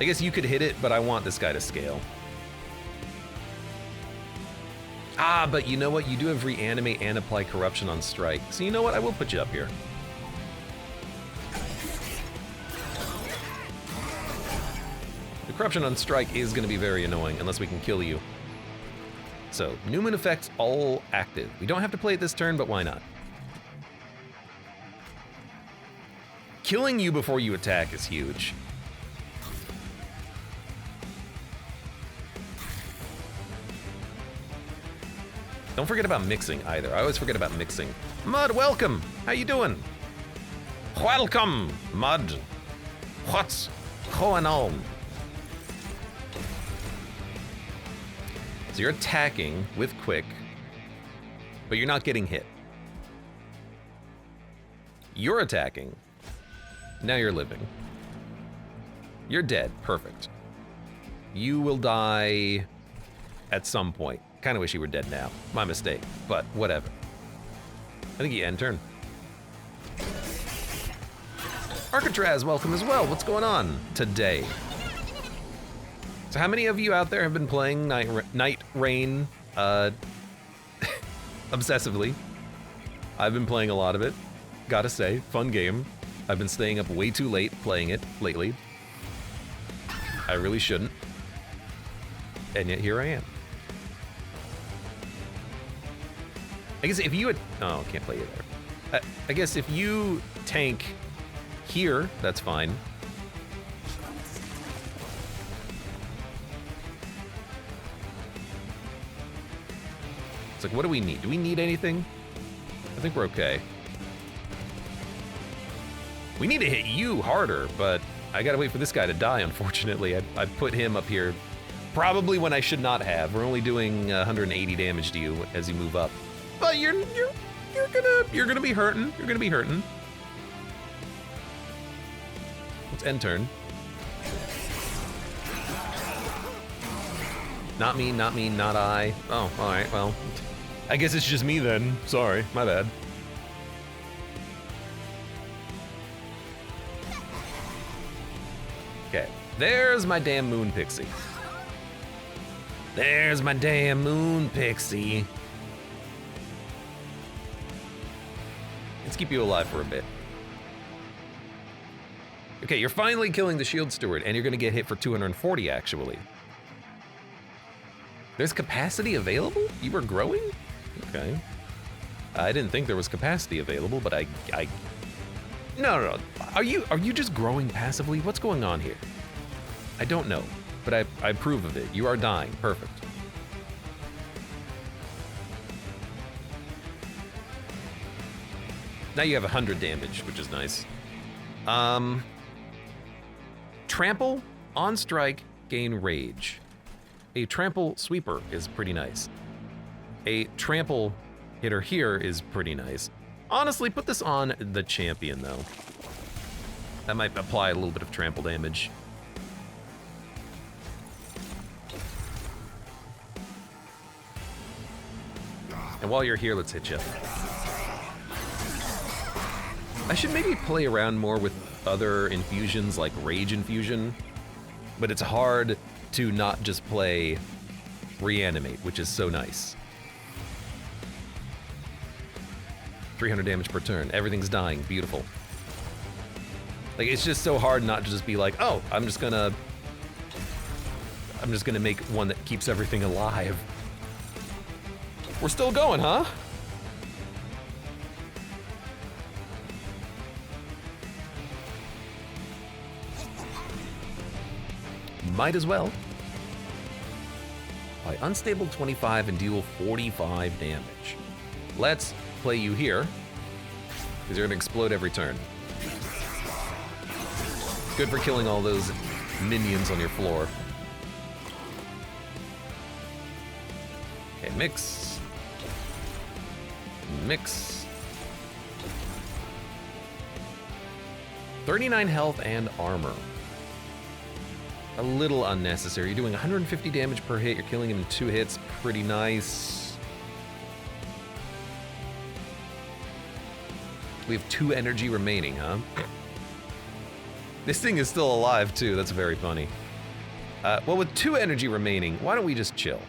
I guess you could hit it, but I want this guy to scale. Ah, but you know what? You do have reanimate and apply corruption on strike. So you know what? I will put you up here. The corruption on strike is going to be very annoying unless we can kill you. So, Newman effects all active. We don't have to play it this turn, but why not? Killing you before you attack is huge. Don't forget about mixing either. I always forget about mixing. Mud, welcome. How you doing? Welcome, Mud. What's going on? So you're attacking with quick, but you're not getting hit. You're attacking. Now you're living. You're dead. Perfect. You will die at some point. Kind of wish you were dead now. My mistake, but whatever. I think you end turn. Arcatraz, welcome as well. What's going on today? So how many of you out there have been playing Night Rain obsessively? I've been playing a lot of it. Gotta say, fun game. I've been staying up way too late playing it lately. I really shouldn't. And yet here I am. I guess if you had, oh, can't play you there. I guess if you tank here, that's fine. It's like, what do we need? Do we need anything? I think we're okay. We need to hit you harder, but I gotta wait for this guy to die, unfortunately. I put him up here probably when I should not have. We're only doing 180 damage to you as you move up. But you're gonna be hurting. You're gonna be hurting. Let's end turn. Not me, not me, not I. Oh, all right, well. I guess it's just me then. Sorry, my bad. Okay, there's my damn moon pixie. There's my damn moon pixie. Let's keep you alive for a bit. Okay, you're finally killing the shield steward, and you're gonna get hit for 240 actually. There's capacity available? You were growing? Okay. I didn't think there was capacity available, but No. Are you just growing passively? What's going on here? I don't know, but I approve of it. You are dying. Perfect. Now you have 100 damage, which is nice. Trample, on strike, gain rage. A trample sweeper is pretty nice. A trample hitter here is pretty nice. Honestly, put this on the champion, though. That might apply a little bit of trample damage. And while you're here, let's hit you. I should maybe play around more with other infusions like Rage Infusion, but it's hard to not just play Reanimate, which is so nice. 300 damage per turn. Everything's dying. Beautiful. Like, it's just so hard not to just be like, oh, I'm just gonna make one that keeps everything alive. We're still going, huh? Might as well. By unstable 25 and deal 45 damage. Let's play you here, because you're gonna explode every turn. Good for killing all those minions on your floor. Okay, mix. Mix. 39 health and armor. A little unnecessary. You're doing 150 damage per hit. You're killing him in 2 hits. Pretty nice. We have 2 energy remaining, huh? This thing is still alive, too. That's very funny. Well, with 2 energy remaining, why don't we just chill?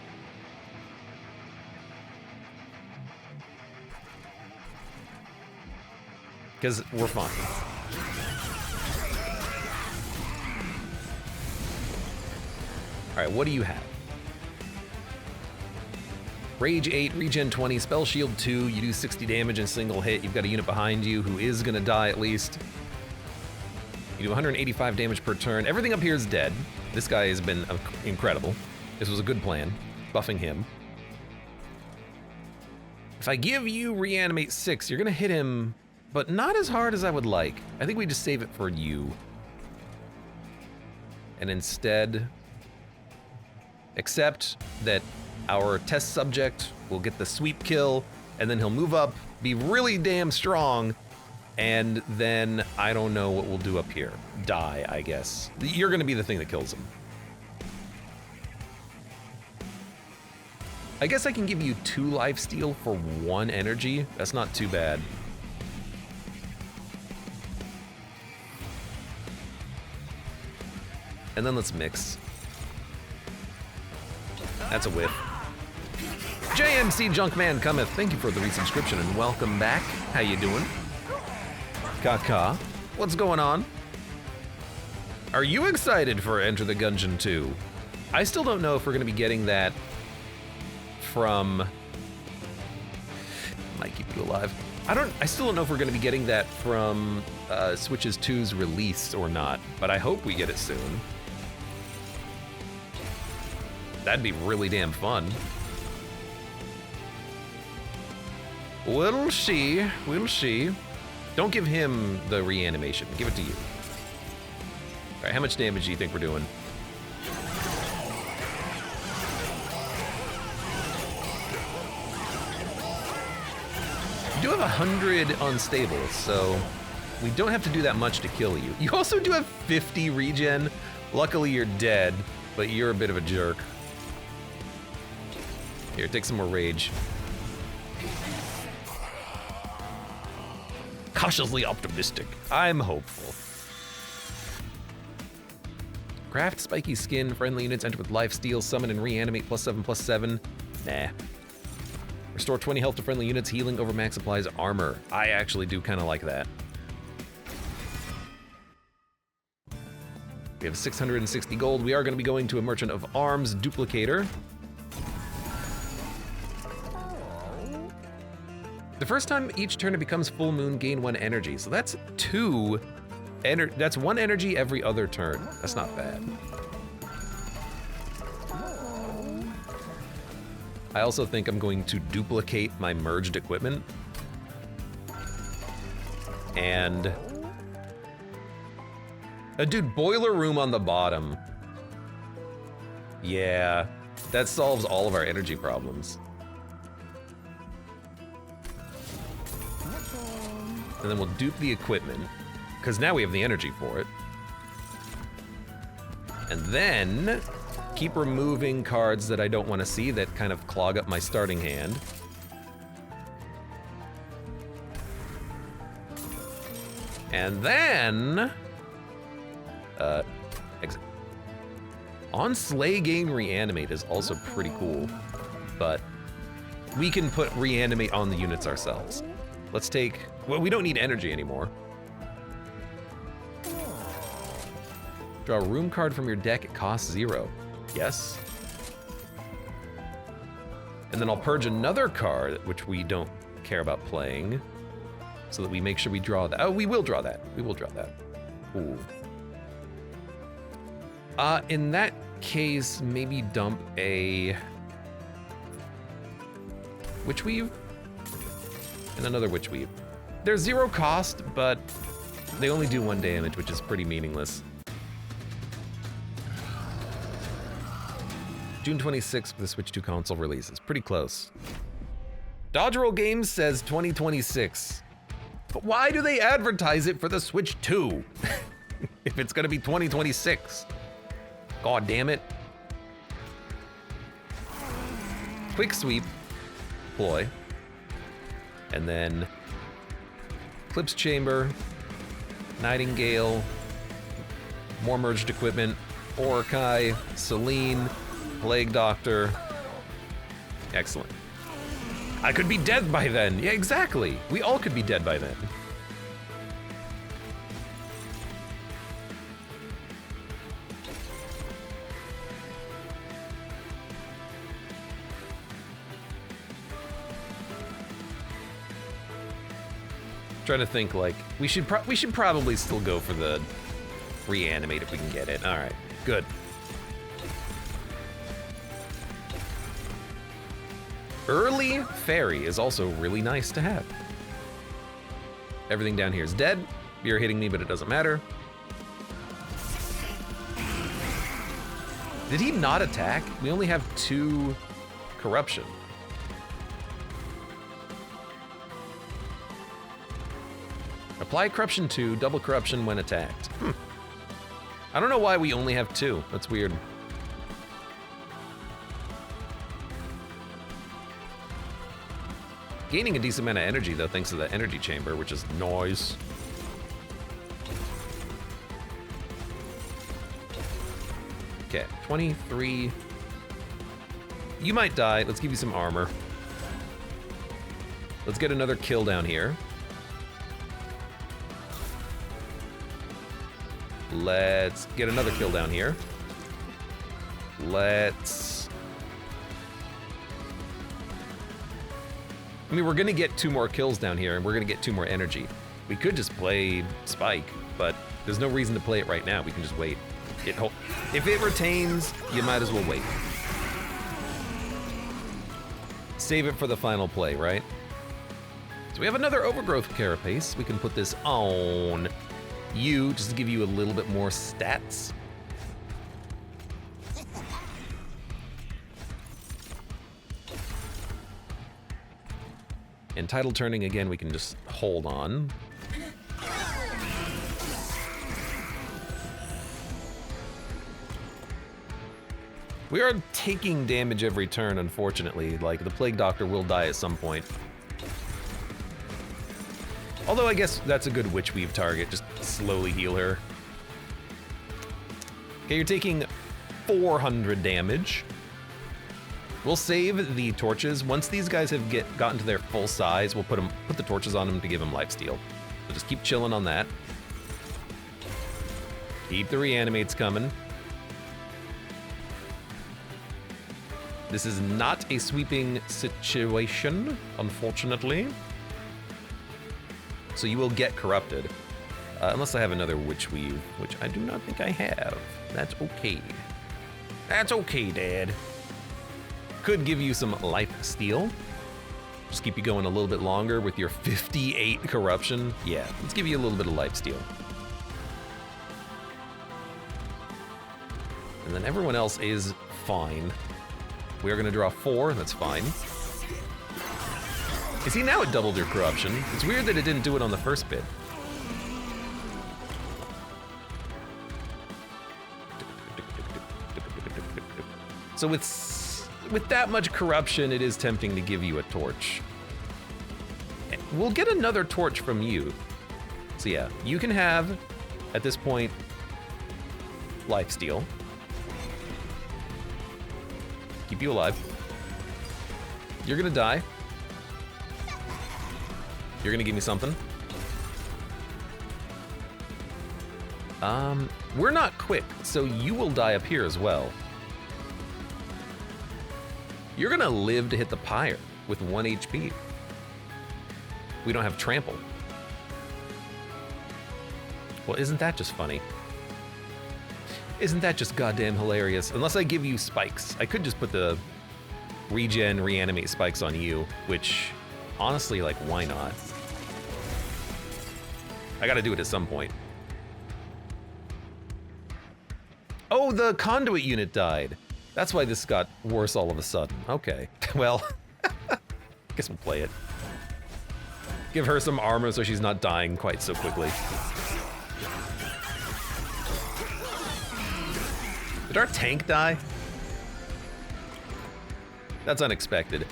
Because we're fine. All right, what do you have? Rage 8, regen 20, spell shield 2, you do 60 damage in a single hit. You've got a unit behind you who is gonna die at least. You do 185 damage per turn. Everything up here is dead. This guy has been incredible. This was a good plan, buffing him. If I give you reanimate 6, you're gonna hit him, but not as hard as I would like. I think we just save it for you. And instead, accept that our test subject will get the sweep kill, and then he'll move up, be really damn strong, and then I don't know what we'll do up here. Die, I guess. You're gonna be the thing that kills him. I guess I can give you 2 lifesteal for 1 energy. That's not too bad. And then let's mix. That's a whiff. JMC Junkman cometh. Thank you for the resubscription and welcome back. How you doing? Kaka, what's going on? Are you excited for Enter the Gungeon 2? I still don't know if we're gonna be getting that from... Might keep you alive. I still don't know if we're gonna be getting that from Switches 2's release or not, but I hope we get it soon. That'd be really damn fun. We'll see, we'll see. Don't give him the reanimation, give it to you. All right, how much damage do you think we're doing? You do have 100 unstable, so we don't have to do that much to kill you. You also do have 50 regen. Luckily you're dead, but you're a bit of a jerk. Here, take some more rage. Cautiously optimistic. I'm hopeful. Craft spiky skin. Friendly units enter with lifesteal. Summon and reanimate +7/+7. Nah. Restore 20 health to friendly units. Healing over max applies armor. I actually do kind of like that. We have 660 gold. We are going to be going to a Merchant of Arms duplicator. The first time each turn it becomes full moon, gain 1 energy. So that's 2. That's 1 energy every other turn. That's not bad. I also think I'm going to duplicate my merged equipment. And... dude, boiler room on the bottom. Yeah, that solves all of our energy problems. And then we'll dupe the equipment, because now we have the energy for it. And then keep removing cards that I don't want to see that kind of clog up my starting hand. And then exit. On Slay gain reanimate is also pretty cool, but we can put reanimate on the units ourselves. Let's take, well, we don't need energy anymore. Draw a room card from your deck, it costs 0. Yes. And then I'll purge another card, which we don't care about playing, so that we make sure we draw that. Oh, we will draw that. We will draw that. Ooh. In that case, maybe dump a Witch Weave and another Witch Weave. They're 0 cost, but they only do 1 damage, which is pretty meaningless. June 26th for the Switch 2 console releases. Pretty close. Dodge Roll Games says 2026. But why do they advertise it for the Switch 2? If it's gonna be 2026. God damn it. Quick Sweep. Ploy. And then Eclipse Chamber. Nightingale. More merged equipment. Orakai, Celine, Plague Doctor. Excellent. I could be dead by then. Yeah, exactly. We all could be dead by then. Trying to think, like, we should probably still go for the reanimate if we can get it. All right, good. Early fairy is also really nice to have. Everything down here is dead. You're hitting me, but it doesn't matter. Did he not attack? We only have 2 corruption. Apply corruption 2, double corruption when attacked. I don't know why we only have 2. That's weird. Gaining a decent amount of energy though, thanks to the energy chamber, which is nice. Okay, 23. You might die. Let's give you some armor. Let's get another kill down here. Let's get another kill down here. Let's... I mean, we're gonna get 2 more kills down here, and we're gonna get 2 more energy. We could just play Spike, but there's no reason to play it right now. We can just wait. If it retains, you might as well wait. Save it for the final play, right? So we have another Overgrowth Carapace. We can put this on you, just to give you a little bit more stats. And title turning again, we can just hold on. We are taking damage every turn, unfortunately. Like, the Plague Doctor will die at some point. Although I guess that's a good Witch Weave target, just slowly heal her. Okay, you're taking 400 damage. We'll save the torches. Once these guys have gotten to their full size, we'll put the torches on them to give them lifesteal. So just keep chilling on that. Keep the reanimates coming. This is not a sweeping situation, unfortunately. So you will get corrupted. Unless I have another Witch Weave, which I do not think I have. That's okay. That's okay, Dad. Could give you some life steal. Just keep you going a little bit longer with your 58 corruption. Yeah, let's give you a little bit of life steal. And then everyone else is fine. We are gonna draw 4, that's fine. You see, now it doubled your corruption. It's weird that it didn't do it on the first bit. So with that much corruption, it is tempting to give you a torch. We'll get another torch from you. So yeah, you can have, at this point, lifesteal. Keep you alive. You're gonna die. You're gonna give me something. We're not quick, so you will die up here as well. You're gonna live to hit the Pyre with 1 HP. We don't have trample. Well, isn't that just funny? Isn't that just goddamn hilarious? Unless I give you spikes. I could just put the regen, reanimate spikes on you, which, honestly, like, why not? I gotta do it at some point. Oh, the conduit unit died. That's why this got worse all of a sudden. Okay, well, guess we'll play it. Give her some armor so she's not dying quite so quickly. Did our tank die? That's unexpected.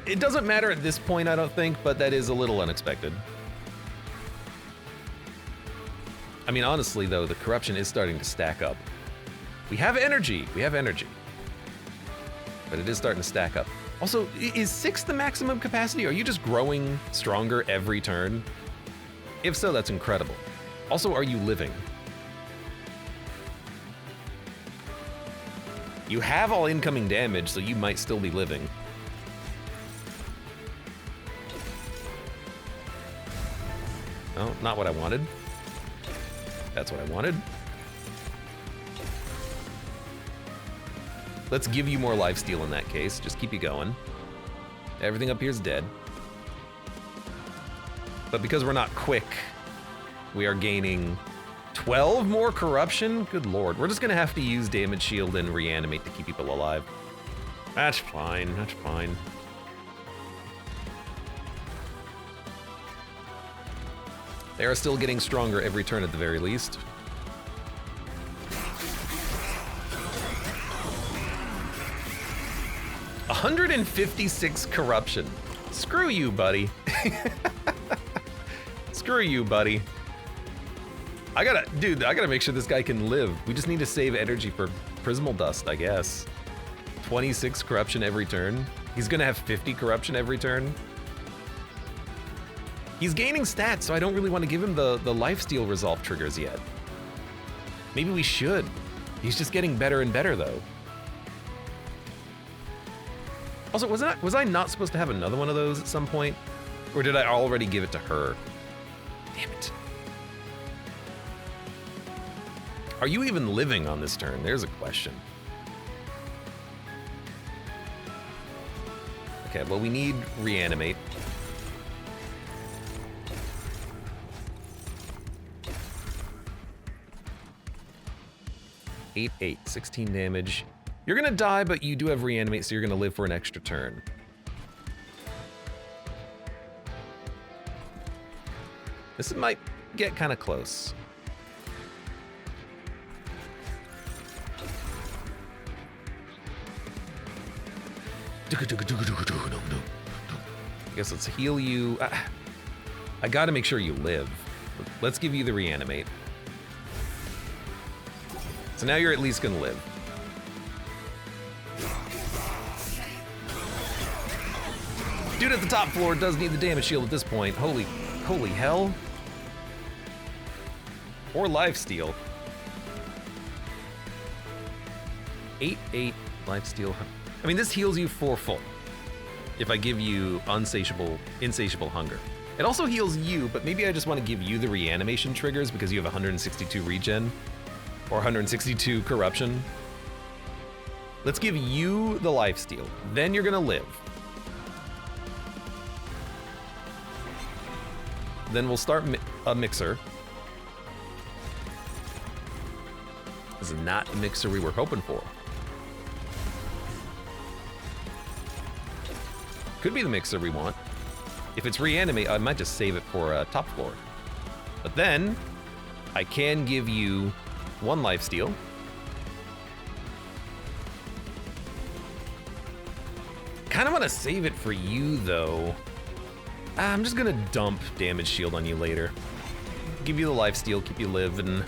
It doesn't matter at this point, I don't think, but that is a little unexpected. I mean, honestly, though, the corruption is starting to stack up. We have energy. We have energy. But it is starting to stack up. Also, is 6 the maximum capacity? Are you just growing stronger every turn? If so, that's incredible. Also, are you living? You have all incoming damage, so you might still be living. Oh, not what I wanted. That's what I wanted. Let's give you more lifesteal in that case. Just keep you going. Everything up here is dead. But because we're not quick, we are gaining 12 more corruption? Good lord. We're just gonna have to use damage shield and reanimate to keep people alive. That's fine, that's fine. They are still getting stronger every turn at the very least. $156 corruption. Screw you, buddy. Screw you, buddy. I gotta make sure this guy can live. We just need to save energy for Prismal Dust, I guess. 26 corruption every turn. He's gonna have 50 corruption every turn. He's gaining stats, so I don't really want to give him the lifesteal resolve triggers yet. Maybe we should. He's just getting better and better, though. Also, was I not supposed to have another one of those at some point? Or did I already give it to her? Damn it. Are you even living on this turn? There's a question. Okay, well, we need reanimate. Eight, 16 damage. You're gonna die, but you do have reanimate, so you're gonna live for an extra turn. This might get kind of close. I guess let's heal you. I gotta make sure you live. Let's give you the reanimate. So now you're at least gonna live. Dude at the top floor does need the damage shield at this point. Holy hell. Or lifesteal. 8 lifesteal. I mean, this heals you for full. If I give you insatiable hunger. It also heals you, but maybe I just want to give you the reanimation triggers because you have 162 regen or 162 corruption. Let's give you the lifesteal. Then you're gonna live. Then we'll start a mixer. This is not the mixer we were hoping for. Could be the mixer we want. If it's reanimate, I might just save it for top floor. But then, I can give you 1 lifesteal. Kind of want to save it for you, though. I'm just gonna dump damage shield on you later. Give you the lifesteal, keep you living.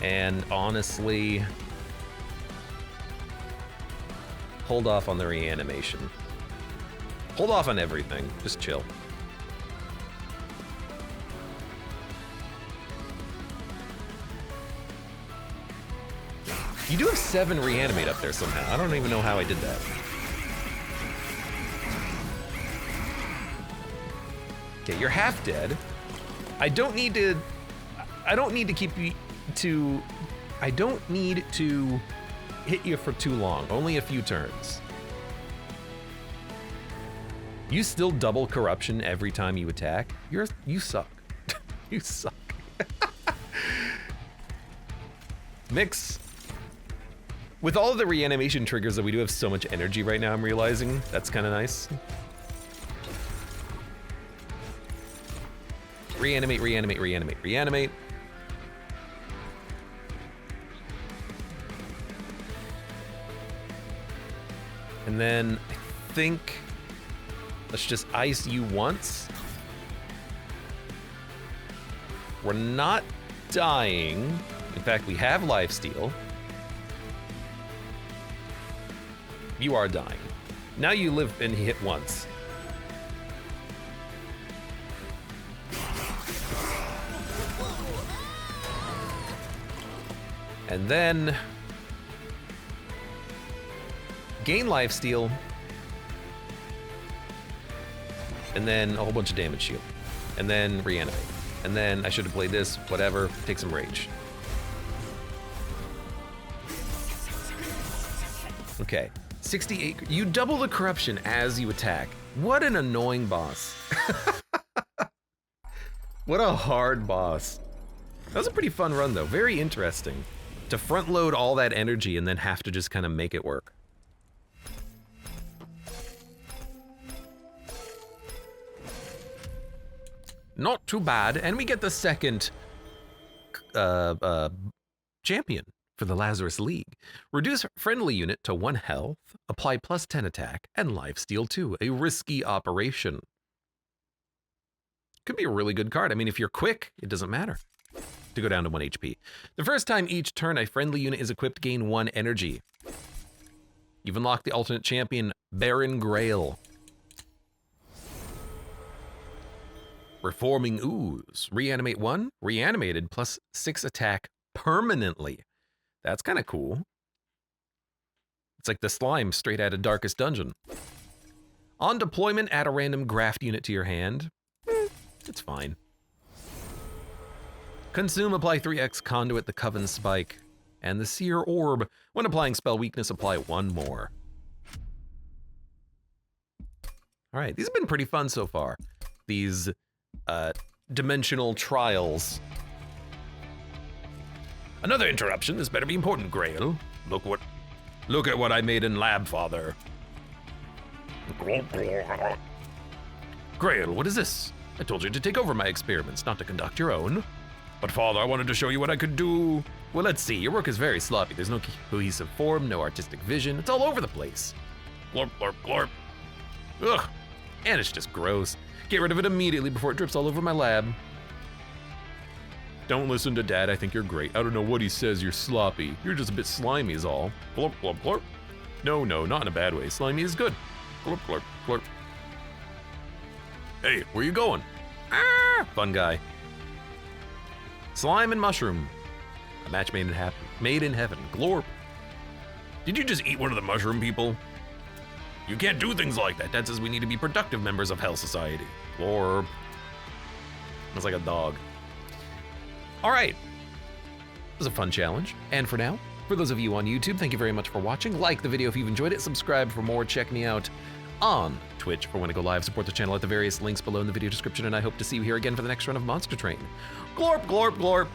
And honestly, hold off on the reanimation. Hold off on everything, just chill. You do have 7 reanimate up there somehow. I don't even know how I did that. Okay, you're half dead. I don't need to hit you for too long, only a few turns. You still double corruption every time you attack? You suck. You suck. Mix. With all of the reanimation triggers that we do have so much energy right now, I'm realizing. That's kind of nice. Reanimate, reanimate, reanimate, reanimate. And then I think let's just ice you once. We're not dying. In fact, we have lifesteal. You are dying. Now you live and hit once. And then gain lifesteal. And then a whole bunch of damage shield. And then reanimate. And then I should have played this, whatever, take some rage. Okay, 68, you double the corruption as you attack. What an annoying boss. What a hard boss. That was a pretty fun run though, very interesting. To front load all that energy and then have to just kind of make it work. Not too bad, and we get the second champion for the Lazarus League. Reduce friendly unit to 1 health, apply plus 10 attack, and lifesteal 2, a risky operation. Could be a really good card. I mean, if you're quick, it doesn't matter to go down to 1 HP. The first time each turn a friendly unit is equipped, gain 1 energy. You've unlocked the alternate champion, Baron Grail. Reforming Ooze. Reanimate 1, reanimated, plus 6 attack permanently. That's kind of cool. It's like the slime straight out of Darkest Dungeon. On deployment, add a random graft unit to your hand. It's fine. Consume, apply 3x Conduit, the Coven Spike, and the Seer Orb. When applying spell weakness, apply 1 more. All right, these have been pretty fun so far. These dimensional trials. Another interruption. This better be important, Grail. Look at what I made in lab, Father. Grail, what is this? I told you to take over my experiments, not to conduct your own. But Father, I wanted to show you what I could do. Well, let's see. Your work is very sloppy. There's no cohesive form, no artistic vision. It's all over the place. Glorp, glorp, glorp. Ugh. And it's just gross. Get rid of it immediately before it drips all over my lab. Don't listen to Dad, I think you're great. I don't know what he says, you're sloppy. You're just a bit slimy is all. Glorp, glorp, glorp. No, not in a bad way. Slimy is good. Glorp, glorp, glorp. Hey, where you going? Ah, fun guy. Slime and mushroom. A match made in heaven. Glorp. Did you just eat one of the mushroom people? You can't do things like that. That says we need to be productive members of Hell Society. Glorp. It's like a dog. All right. It was a fun challenge. And for now, for those of you on YouTube, thank you very much for watching. Like the video if you've enjoyed it. Subscribe for more. Check me out on Twitch for when I go live. Support the channel at the various links below in the video description. And I hope to see you here again for the next run of Monster Train. Glorp, glorp, glorp.